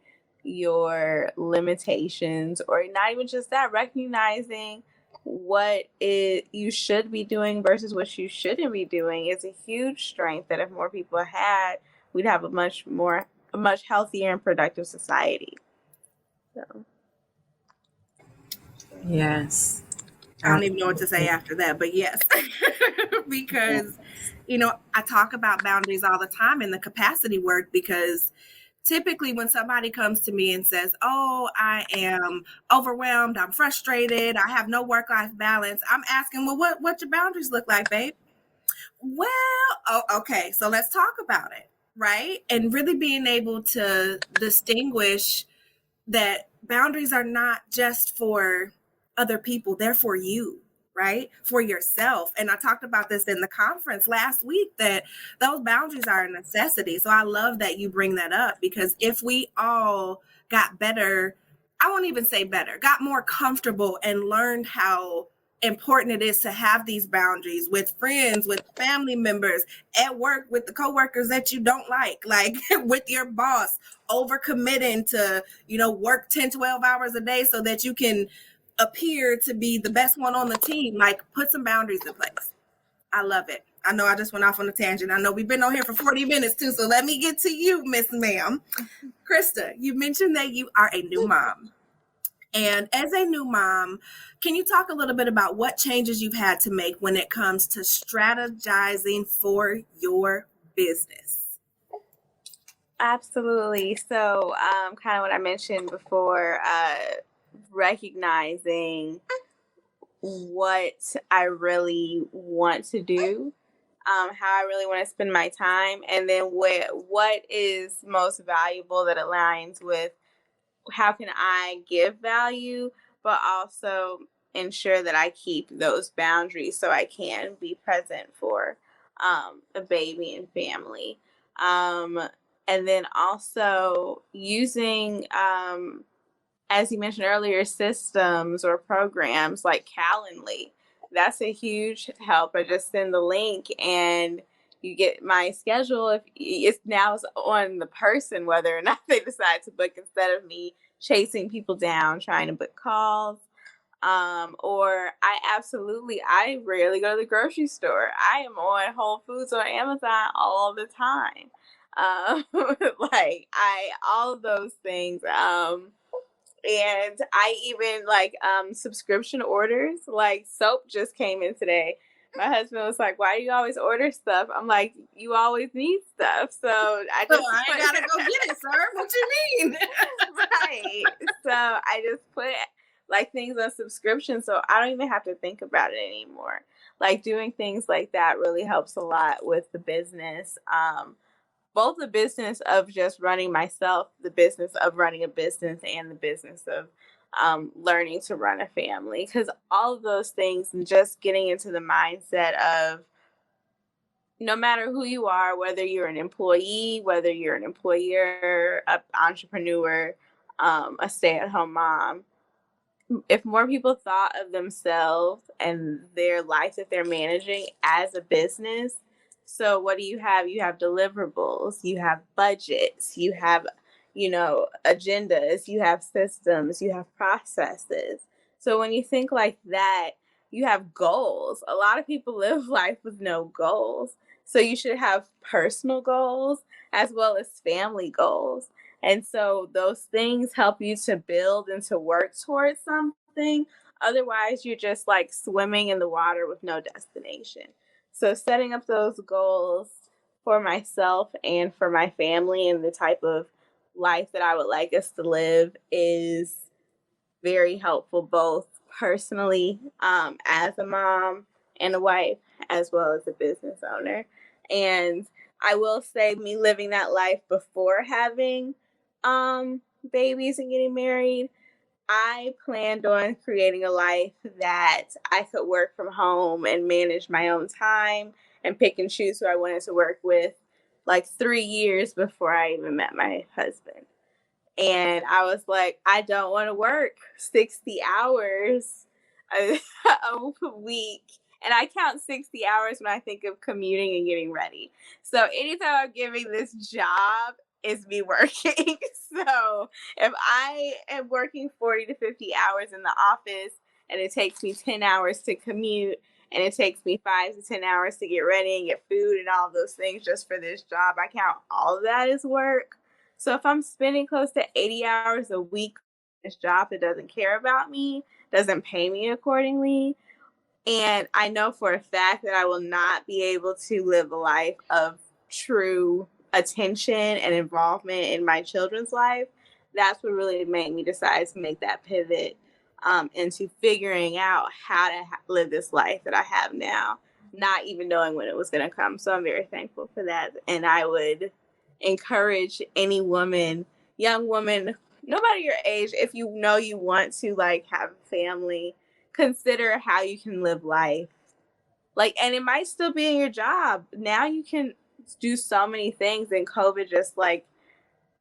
your limitations, or not even just that, recognizing what you should be doing versus what you shouldn't be doing is a huge strength that if more people had, we'd have a much healthier and productive society. So. Yes. I don't even know what to say after that, but yes, because, you know, I talk about boundaries all the time in the capacity work, because typically when somebody comes to me and says, oh, I am overwhelmed, I'm frustrated, I have no work-life balance, I'm asking, well, what your boundaries look like, babe? Well, okay, so let's talk about it, right? And really being able to distinguish that boundaries are not just for other people, they're for you, right? For yourself. And I talked about this in the conference last week, that those boundaries are a necessity. So I love that you bring that up, because if we all got better, I won't even say better, got more comfortable and learned how important it is to have these boundaries with friends, with family members, at work, with the coworkers that you don't like with your boss, overcommitting to, you know, work 10, 12 hours a day so that you can appear to be the best one on the team. Like, put some boundaries in place. I love it. I know I just went off on a tangent. I know we've been on here for 40 minutes too, so let me get to you, Miss Ma'am. Krista, you mentioned that you are a new mom. And as a new mom, can you talk a little bit about what changes you've had to make when it comes to strategizing for your business? Absolutely. So kind of what I mentioned before, recognizing what I really want to do, how I really want to spend my time, and then what is most valuable that aligns with how can I give value, but also ensure that I keep those boundaries so I can be present for a baby and family. And then also using, as you mentioned earlier, systems or programs like Calendly. That's a huge help. I just send the link and you get my schedule. If it's now on the person whether or not they decide to book, instead of me chasing people down, trying to book calls. Or I rarely go to the grocery store. I am on Whole Foods or Amazon all the time. All of those things. And I even subscription orders, like soap just came in today. My husband was like, "Why do you always order stuff?" I'm like, "You always need stuff." So I ain't gotta go get it, sir. What you mean? Right. So I just put like things on subscription, so I don't even have to think about it anymore. Like doing things like that really helps a lot with the business. Both the business of just running myself, the business of running a business, and the business of learning to run a family. Because all of those things and just getting into the mindset of no matter who you are, whether you're an employee, whether you're an employer, an entrepreneur, a stay-at-home mom, if more people thought of themselves and their life that they're managing as a business, so what do you have? You have deliverables, you have budgets, you have, agendas, you have systems, you have processes. So when you think like that, you have goals. A lot of people live life with no goals. So you should have personal goals as well as family goals. And so those things help you to build and to work towards something. Otherwise, you're just like swimming in the water with no destination. So setting up those goals for myself and for my family and the type of life that I would like us to live is very helpful, both personally, as a mom and a wife, as well as a business owner. And I will say, me living that life before having babies and getting married, I planned on creating a life that I could work from home and manage my own time and pick and choose who I wanted to work with, like 3 years before I even met my husband. And I was like, I don't want to work 60 hours a week. And I count 60 hours when I think of commuting and getting ready. So anytime I'm giving this job, is me working. So if I am working 40 to 50 hours in the office and it takes me 10 hours to commute and it takes me 5 to 10 hours to get ready and get food and all those things just for this job, I count all of that as work. So if I'm spending close to 80 hours a week on this job that doesn't care about me, doesn't pay me accordingly, and I know for a fact that I will not be able to live a life of true attention and involvement in my children's life, that's what really made me decide to make that pivot into figuring out how to live this life that I have now, not even knowing when it was going to come. So I'm very thankful for that. And I would encourage any woman, young woman, no matter your age, if you know you want to have a family, consider how you can live life. And it might still be in your job. Now you can do so many things, and COVID just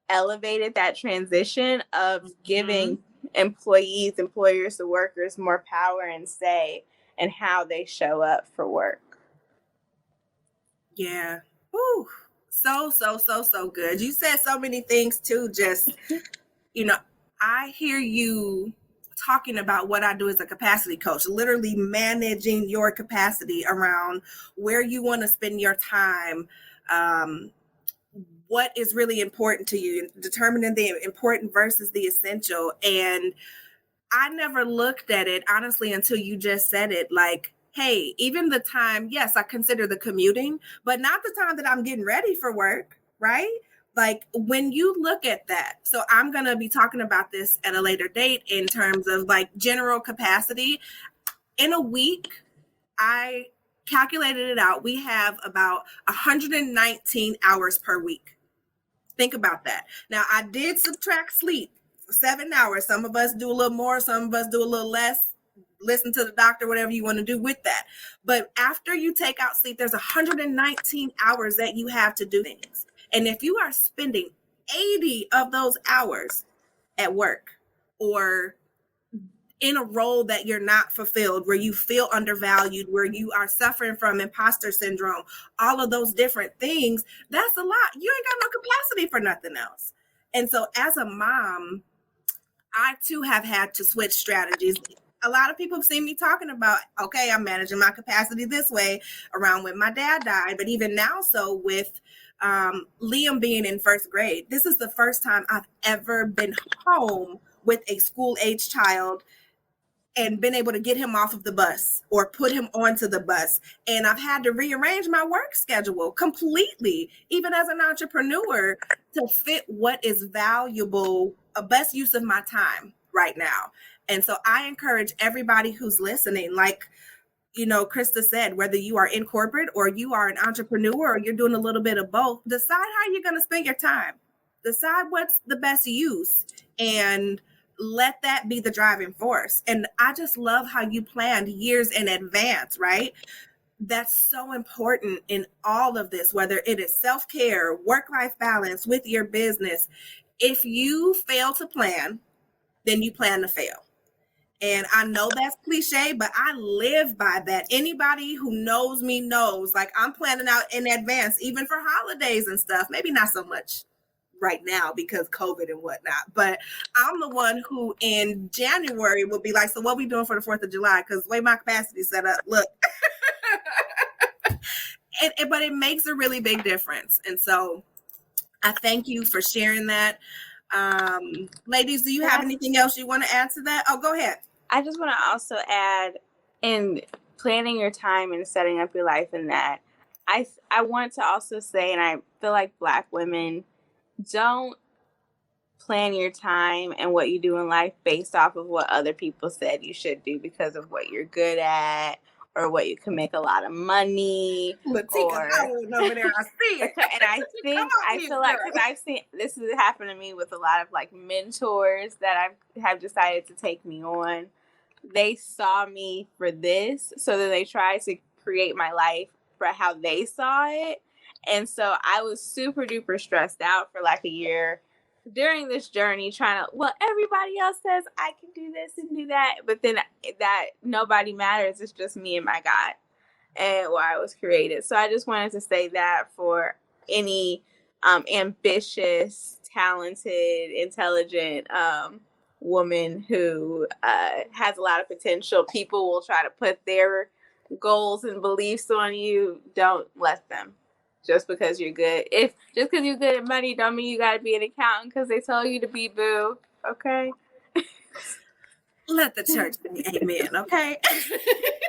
elevated that transition of giving employers, the workers more power and say and how they show up for work. Yeah. Whew. So good. You said so many things too. Just, I hear you talking about what I do as a capacity coach, literally managing your capacity around where you want to spend your time, what is really important to you, determining the important versus the essential. And I never looked at it, honestly, until you just said it, hey, even the time, yes, I consider the commuting, but not the time that I'm getting ready for work, right? When you look at that, so I'm going to be talking about this at a later date in terms of general capacity. In a week, I calculated it out. We have about 119 hours per week. Think about that. Now, I did subtract sleep for 7 hours. Some of us do a little more, some of us do a little less. Listen to the doctor, whatever you want to do with that. But after you take out sleep, there's 119 hours that you have to do things. And if you are spending 80 of those hours at work or in a role that you're not fulfilled, where you feel undervalued, where you are suffering from imposter syndrome, all of those different things, that's a lot. You ain't got no capacity for nothing else. And so as a mom, I too have had to switch strategies. A lot of people have seen me talking about, okay, I'm managing my capacity this way around when my dad died, but even now, so with Liam being in first grade, this is the first time I've ever been home with a school-age child and been able to get him off of the bus or put him onto the bus. And I've had to rearrange my work schedule completely, even as an entrepreneur, to fit what is valuable, a best use of my time right now. And so I encourage everybody who's listening, like, you know, Krista said, whether you are in corporate or you are an entrepreneur or you're doing a little bit of both, decide how you're going to spend your time. Decide what's the best use and let that be the driving force. And I just love how you planned years in advance, right? That's so important in all of this, whether it is self-care, work-life balance with your business. If you fail to plan, then you plan to fail. And I know that's cliche, but I live by that. Anybody who knows me knows, like, I'm planning out in advance, even for holidays and stuff. Maybe not so much right now because COVID and whatnot, but I'm the one who in January will be like, so what we doing for the 4th of July? Because the way my capacity is set up, look. But it makes a really big difference. And so I thank you for sharing that. Ladies, do you have anything else you want to add to that? Oh, go ahead. I just want to also add, in planning your time and setting up your life in that, I want to also say, and I feel like Black women don't plan your time and what you do in life based off of what other people said you should do because of what you're good at or what you can make a lot of money. Over there, I see it. And I feel like, because I've seen this has happened to me with a lot of like mentors that have decided to take me on. They saw me for this, so then they tried to create my life for how they saw it. And so I was super duper stressed out for like a year during this journey trying to, well, everybody else says I can do this and do that. But then that nobody matters. It's just me and my God and why I was created. So I just wanted to say that for any ambitious, talented, intelligent woman who has a lot of potential. People will try to put their goals and beliefs on you. Don't let them. Just because you're good. Just because you're good at money don't mean you got to be an accountant because they told you to be, boo. Okay? Let the church say amen, okay?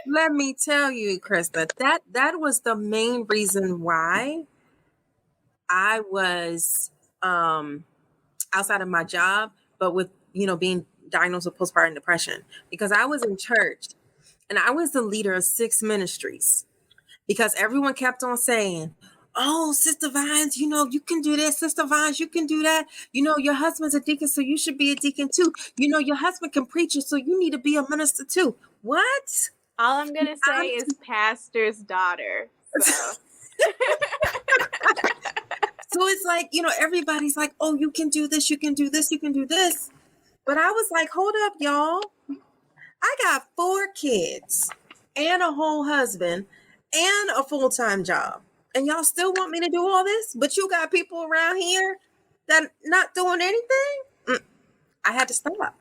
Let me tell you, Krista, that was the main reason why I was outside of my job, but with, being diagnosed with postpartum depression, because I was in church and I was the leader of 6 ministries because everyone kept on saying, oh, Sister Vines, you can do this. Sister Vines, you can do that. Your husband's a deacon, so you should be a deacon too. Your husband can preach it, so you need to be a minister too. What? All I'm going to say is pastor's daughter. So. So it's like, everybody's like, oh, you can do this, you can do this, you can do this. But I was like, hold up, y'all. I got 4 kids and a whole husband and a full-time job. And y'all still want me to do all this? But you got people around here that not doing anything? I had to stop.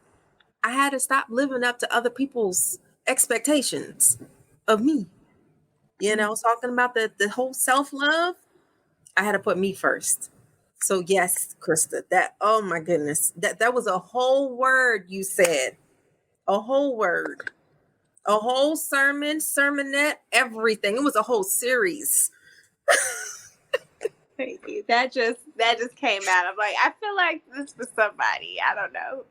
I had to stop living up to other people's expectations of me. Talking about the whole self-love. I had to put me first. So yes, Krista, oh my goodness, that was a whole word you said. A whole word. A whole sermonette, everything. It was a whole series. Thank you. That just came out. I'm like, I feel like this was somebody. I don't know.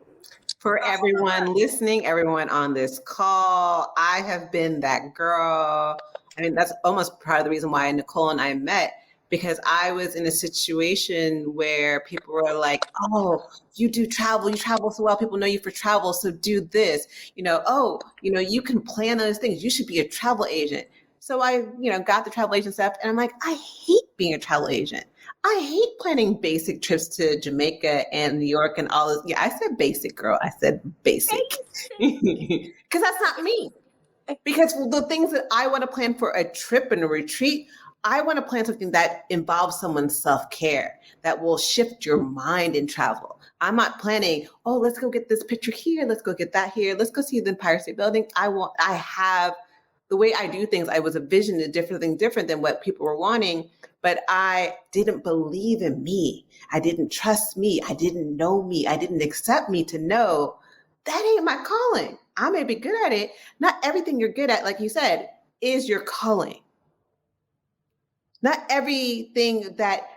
For everyone listening, everyone on this call, I have been that girl. I mean, that's almost part of the reason why Nicole and I met, because I was in a situation where people were like, oh, you travel so well. People know you for travel, so do this. You can plan those things. You should be a travel agent. So I, got the travel agent stuff, and I'm like, I hate being a travel agent. I hate planning basic trips to Jamaica and New York and all this. Yeah, I said basic, girl. I said basic. Because that's not me. Because the things that I want to plan for a trip and a retreat I want to plan something that involves someone's self-care, that will shift your mind in travel. I'm not planning, oh, let's go get this picture here. Let's go get that here. Let's go see the Empire State Building. I have the way I do things. I was envisioning a different thing, different than what people were wanting, but I didn't believe in me. I didn't trust me. I didn't know me. I didn't accept me to know that ain't my calling. I may be good at it. Not everything you're good at, like you said, is your calling. Not everything that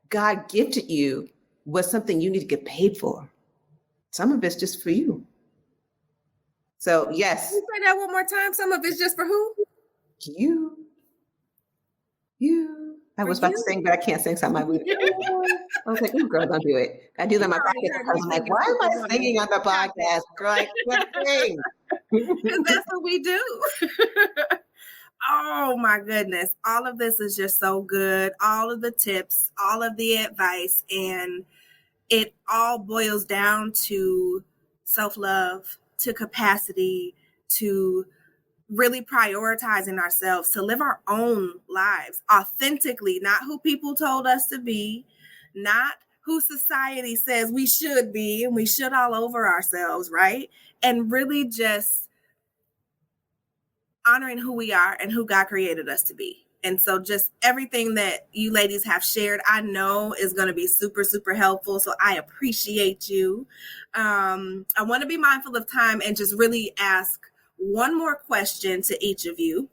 God gifted you was something you need to get paid for. Some of it's just for you. So yes. Can you say that one more time? Some of it's just for who? You. I was about to sing, but I can't sing, so I might leave it. I was like, oh, girl, don't do it. I do that on my podcast. I'm like, why am I singing on the podcast? Girl, I can't sing. Because that's what we do. Oh my goodness. All of this is just so good. All of the tips, all of the advice, and it all boils down to self-love, to capacity, to really prioritizing ourselves, to live our own lives authentically, not who people told us to be, not who society says we should be, and we should all over ourselves, right? And really just honoring who we are and who God created us to be. And so just everything that you ladies have shared, I know is going to be super, super helpful. So I appreciate you. I want to be mindful of time and just really ask one more question to each of you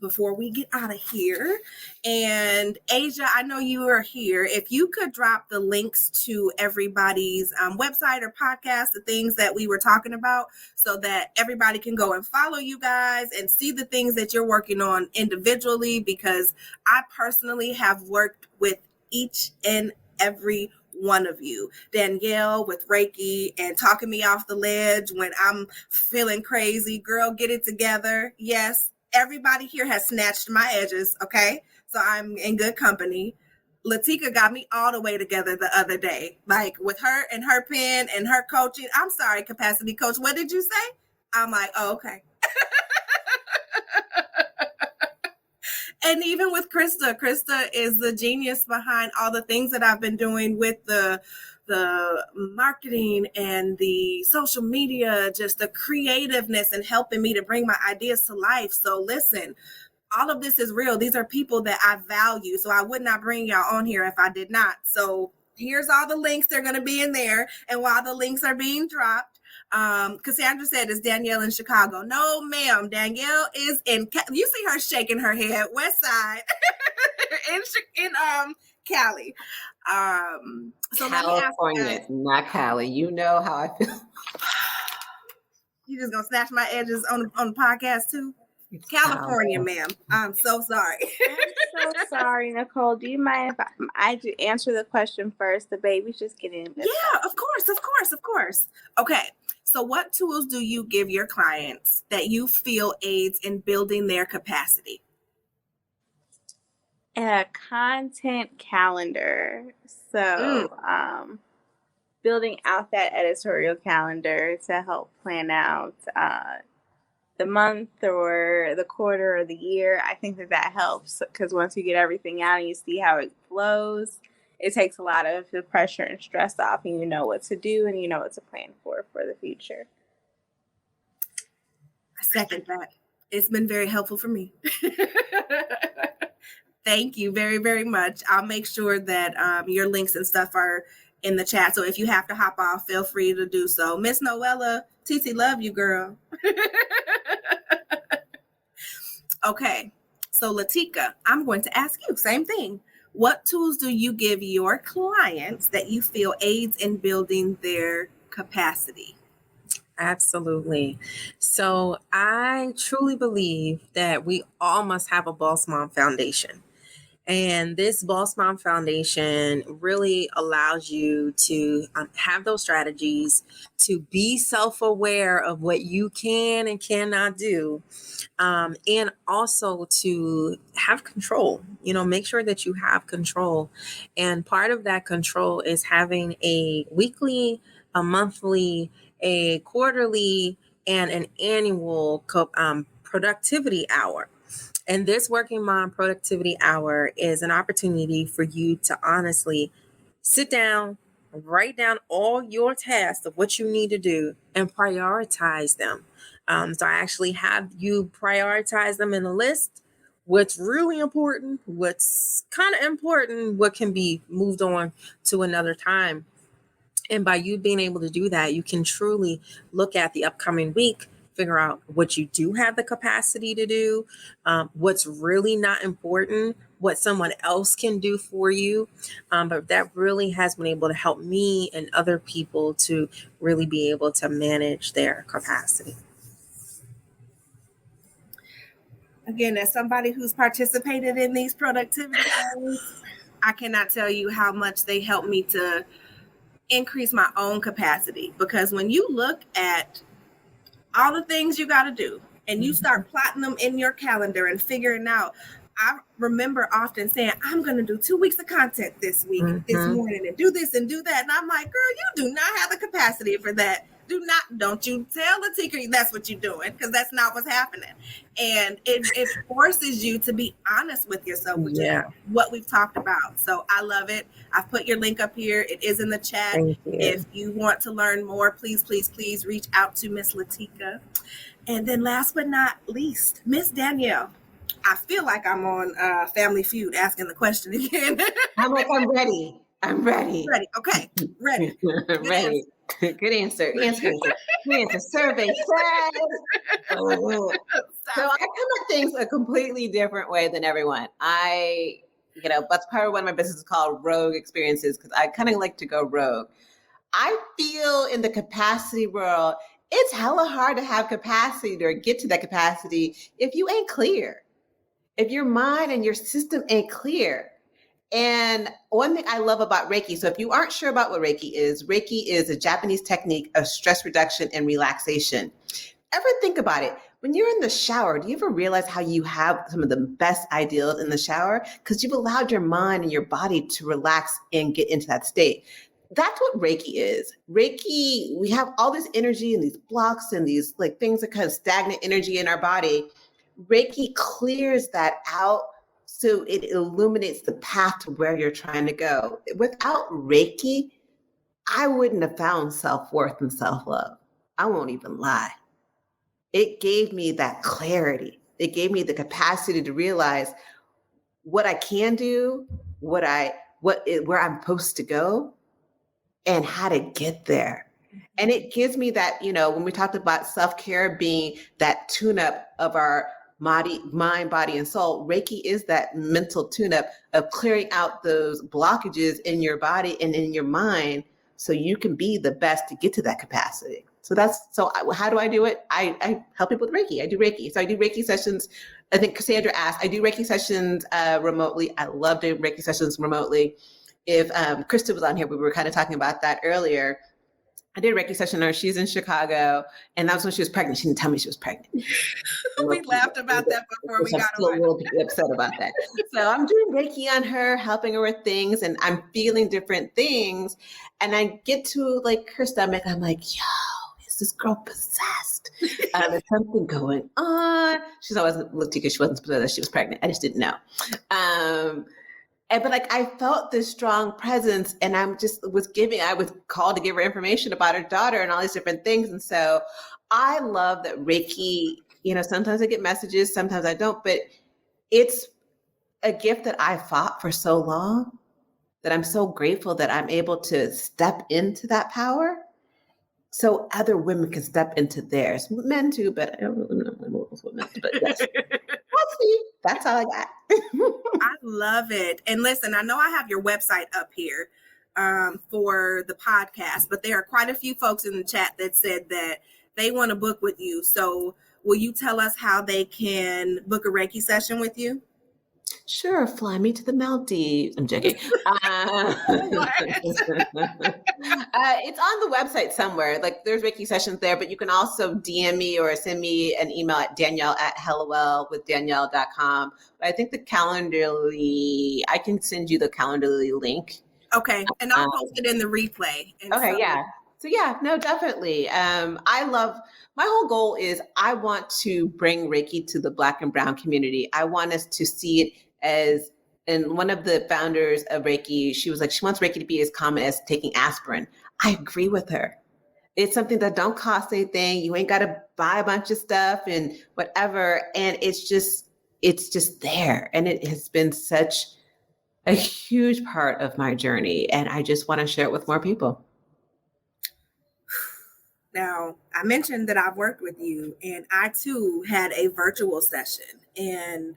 before we get out of here. And Asia, I know you are here. If you could drop the links to everybody's website or podcast, the things that we were talking about, so that everybody can go and follow you guys and see the things that you're working on individually, because I personally have worked with each and every one of you. Danielle with Reiki and talking me off the ledge when I'm feeling crazy. Girl, get it together. Yes. Everybody here has snatched my edges, okay? So I'm in good company. Latika got me all the way together the other day, like with her and her pen and her coaching. I'm sorry, capacity coach. What did you say? I'm like, oh, okay. And even with Krista is the genius behind all the things that I've been doing with the marketing and the social media, just the creativeness and helping me to bring my ideas to life. So listen, all of this is real. These are people that I value. So I would not bring y'all on here if I did not. So here's all the links. They're going to be in there. And while the links are being dropped, Cassandra said, is Danielle in Chicago? No, ma'am. Danielle is in, you see her shaking her head, West Side, in Cali. So California, not Cali. You know how I feel. You just gonna snatch my edges on the podcast too? It's California, ma'am. I'm so sorry. I'm so sorry, Nicole. Do you mind if I do answer the question first? The baby's just getting. Yeah, of course. Okay. So what tools do you give your clients that you feel aids in building their capacity? A content calendar. So building out that editorial calendar to help plan out the month or the quarter or the year. I think that helps, because once you get everything out and you see how it flows, it takes a lot of the pressure and stress off, and you know what to do and you know what to plan for the future. I second that. It's been very helpful for me. Thank you very, very much. I'll make sure that your links and stuff are in the chat. So if you have to hop off, feel free to do so. Miss Noella, TT, love you, girl. Okay. So Latika, I'm going to ask you, same thing. What tools do you give your clients that you feel aids in building their capacity? Absolutely. So I truly believe that we all must have a Boss Mom Foundation. And this Boss Mom Foundation really allows you to have those strategies, to be self-aware of what you can and cannot do, and also to have control. Make sure that you have control. And part of that control is having a weekly, a monthly, a quarterly, and an annual productivity hour. And this Working Mom Productivity Hour is an opportunity for you to honestly sit down, write down all your tasks of what you need to do and prioritize them. So I actually have you prioritize them in a list. What's really important, what's kind of important, what can be moved on to another time. And by you being able to do that, you can truly look at the upcoming week, figure out what you do have the capacity to do, what's really not important, what someone else can do for you. But that really has been able to help me and other people to really be able to manage their capacity. Again, as somebody who's participated in these productivity hours, I cannot tell you how much they help me to increase my own capacity. Because when you look at all the things you got to do and you start plotting them in your calendar and figuring out, I remember often saying, I'm going to do 2 weeks of content this week, this morning, and do this and do that. And I'm like, girl, you do not have the capacity for that. Don't you tell Latika that's what you're doing, because that's not what's happening. And it forces you to be honest with yourself, which is what we've talked about. So I love it. I've put your link up here. It is in the chat. If you want to learn more, please reach out to Miss Latika. And then last but not least, Miss Danielle. I feel like I'm on Family Feud asking the question again. I'm ready. Ready. Okay. Ready. Ready. Good answer. Survey says. So I come at things a completely different way than everyone. That's part of one of my businesses called Rogue Experiences, because I kind of like to go rogue. I feel in the capacity world, it's hella hard to have capacity or get to that capacity if you ain't clear. If your mind and your system ain't clear. And one thing I love about Reiki, so if you aren't sure about what Reiki is a Japanese technique of stress reduction and relaxation. Ever think about it? When you're in the shower, do you ever realize how you have some of the best ideas in the shower? Because you've allowed your mind and your body to relax and get into that state. That's what Reiki is. Reiki, we have all this energy and these blocks and these like things that kind of stagnant energy in our body. Reiki clears that out. So it illuminates the path to where you're trying to go. Without Reiki, I wouldn't have found self-worth and self-love. I won't even lie. It gave me that clarity. It gave me the capacity to realize what I can do, where I'm supposed to go, and how to get there. And it gives me that, when we talked about self-care being that tune-up of our mind, body, and soul, Reiki is that mental tune-up of clearing out those blockages in your body and in your mind so you can be the best to get to that capacity. So how do I do it? I help people with Reiki. I do Reiki. So I do Reiki sessions. I think Cassandra asked, I do Reiki sessions remotely. I love doing Reiki sessions remotely. If Krista was on here, we were kind of talking about that earlier. I did a Reiki session on her. She's in Chicago, and that was when she was pregnant. She didn't tell me she was pregnant. We laughed about that before we got on. I'm still a little bit upset about that. So I'm doing Reiki on her, helping her with things, and I'm feeling different things. And I get to like her stomach. I'm like, yo, is this girl possessed? There's something going on. She's always looked because she wasn't supposed to, she was pregnant. I just didn't know. But like I felt this strong presence, and I was called to give her information about her daughter and all these different things. And so I love that Reiki, sometimes I get messages, sometimes I don't, but it's a gift that I fought for so long that I'm so grateful that I'm able to step into that power so other women can step into theirs. Men too, but I don't really know what men, but yes. That's all I got. I love it. And listen, I know I have your website up here for the podcast, but there are quite a few folks in the chat that said that they want to book with you. So will you tell us how they can book a Reiki session with you? Sure, fly me to the Maldives. I'm joking. It's on the website somewhere. Like there's Reiki sessions there, but you can also DM me or send me an email at Danielle@hellowellwithdanielle.com. But I think the Calendly, I can send you the Calendly link. Okay, and I'll post it in the replay. And okay, yeah. So yeah, no, definitely. My whole goal is I want to bring Reiki to the Black and Brown community. I want us to see it as, and one of the founders of Reiki, she was like, she wants Reiki to be as common as taking aspirin. I agree with her. It's something that don't cost anything. You ain't got to buy a bunch of stuff and whatever. And it's just there. And it has been such a huge part of my journey. And I just want to share it with more people. Now, I mentioned that I've worked with you, and I too had a virtual session, and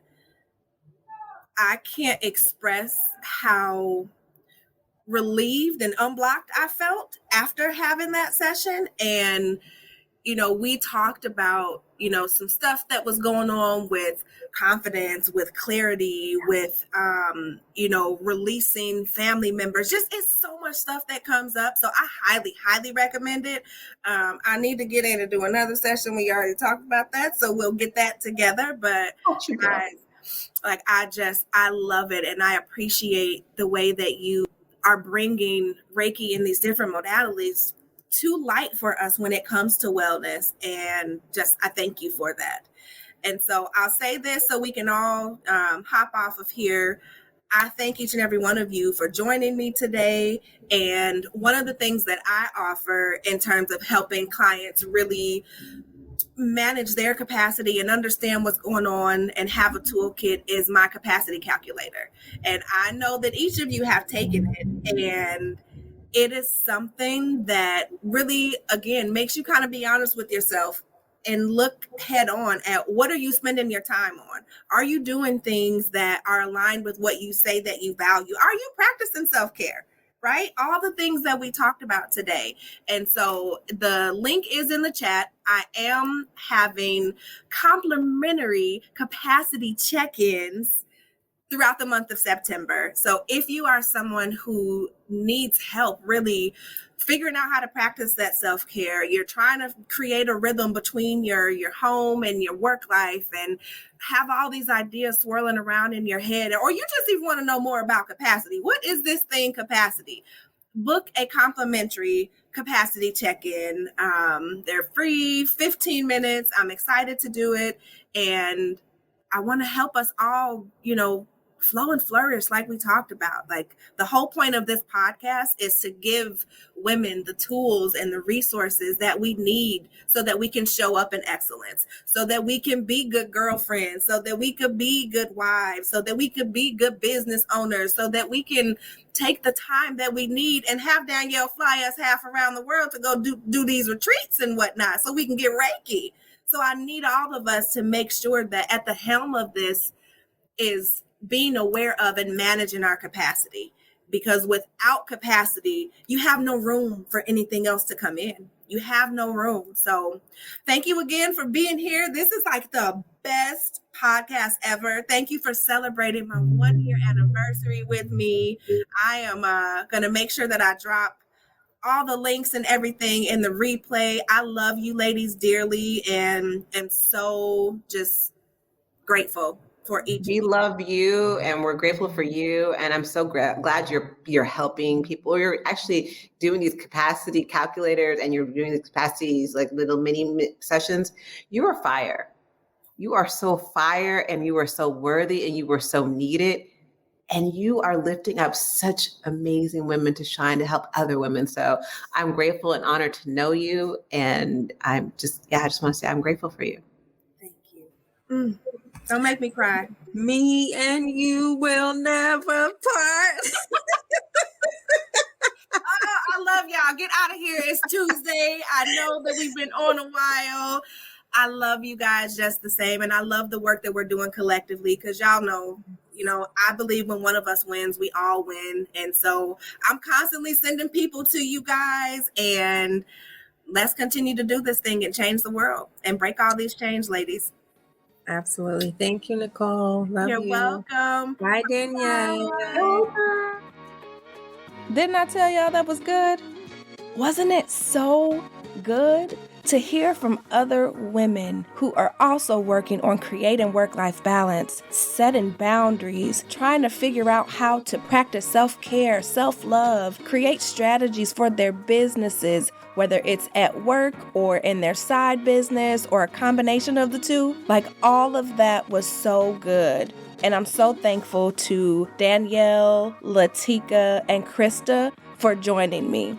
I can't express how relieved and unblocked I felt after having that session. And we talked about, some stuff that was going on with confidence, with clarity, with, releasing family members. Just, it's so much stuff that comes up. So I highly, highly recommend it. I need to get in and do another session. We already talked about that. So we'll get that together. But I love it. And I appreciate the way that you are bringing Reiki in these different modalities to light for us when it comes to wellness. And I thank you for that. And so I'll say this so we can all hop off of here. I thank each and every one of you for joining me today. And one of the things that I offer in terms of helping clients really manage their capacity and understand what's going on and have a toolkit is my capacity calculator. And I know that each of you have taken it, and it is something that really, again, makes you kind of be honest with yourself and look head on at what are you spending your time on? Are you doing things that are aligned with what you say that you value? Are you practicing self-care? Right? All the things that we talked about today. And so the link is in the chat. I am having complimentary capacity check-ins throughout the month of September. So if you are someone who needs help really figuring out how to practice that self-care, you're trying to create a rhythm between your home and your work life and have all these ideas swirling around in your head, or you just even want to know more about capacity. What is this thing, capacity? Book a complimentary capacity check-in. They're free, 15 minutes. I'm excited to do it. And I want to help us all, flow and flourish like we talked about. Like, the whole point of this podcast is to give women the tools and the resources that we need so that we can show up in excellence, so that we can be good girlfriends, so that we could be good wives, so that we could be good business owners, so that we can take the time that we need and have Danielle fly us half around the world to go do these retreats and whatnot so we can get Reiki. So I need all of us to make sure that at the helm of this is being aware of and managing our capacity, because without capacity, you have no room for anything else to come in. You have no room. So thank you again for being here. This is like the best podcast ever. Thank you for celebrating my 1-year anniversary with me. I am going to make sure that I drop all the links and everything in the replay. I love you ladies dearly and am so just grateful for each. We love you and we're grateful for you. And I'm so glad you're helping people. You're actually doing these capacity calculators and you're doing these capacities, like little mini sessions. You are fire. You are so fire and you are so worthy and you were so needed. And you are lifting up such amazing women to shine, to help other women. So I'm grateful and honored to know you. And I just want to say I'm grateful for you. Thank you. Don't make me cry. Me and you will never part. I love y'all. Get out of here. It's Tuesday. I know that we've been on a while. I love you guys just the same. And I love the work that we're doing collectively, because y'all know, I believe when one of us wins, we all win. And so I'm constantly sending people to you guys, and let's continue to do this thing and change the world and break all these chains, ladies. Absolutely. Thank you, Nicole. Love you. You're welcome. Bye, Danielle. Bye. Didn't I tell y'all that was good? Wasn't it so good? to hear from other women who are also working on creating work-life balance, setting boundaries, trying to figure out how to practice self-care, self-love, create strategies for their businesses, whether it's at work or in their side business or a combination of the two. Like, all of that was so good. And I'm so thankful to Danielle, Latika, and Krista for joining me.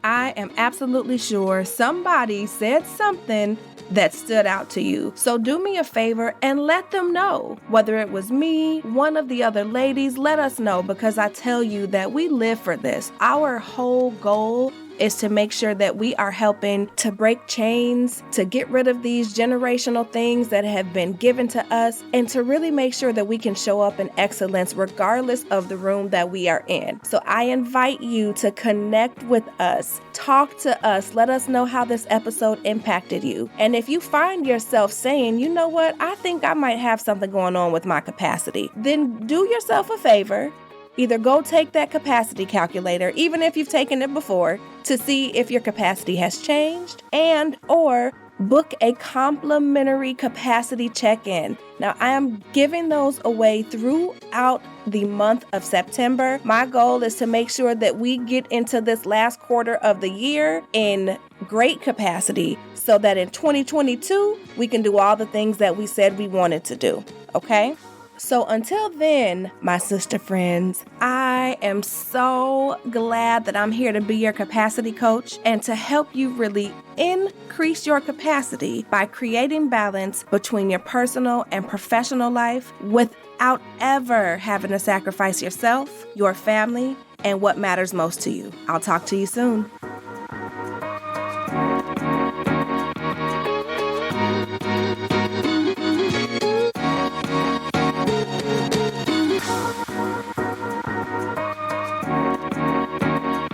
I am absolutely sure somebody said something that stood out to you. So do me a favor and let them know. Whether it was me, one of the other ladies, let us know, because I tell you that we live for this. Our whole goal is to make sure that we are helping to break chains, to get rid of these generational things that have been given to us, and to really make sure that we can show up in excellence regardless of the room that we are in. So I invite you to connect with us, talk to us, let us know how this episode impacted you. And if you find yourself saying, you know what, I think I might have something going on with my capacity, then do yourself a favor. Either go take that capacity calculator, even if you've taken it before, to see if your capacity has changed, and or book a complimentary capacity check-in. Now, I am giving those away throughout the month of September. My goal is to make sure that we get into this last quarter of the year in great capacity so that in 2022, we can do all the things that we said we wanted to do, okay? So until then, my sister friends, I am so glad that I'm here to be your capacity coach and to help you really increase your capacity by creating balance between your personal and professional life without ever having to sacrifice yourself, your family, and what matters most to you. I'll talk to you soon.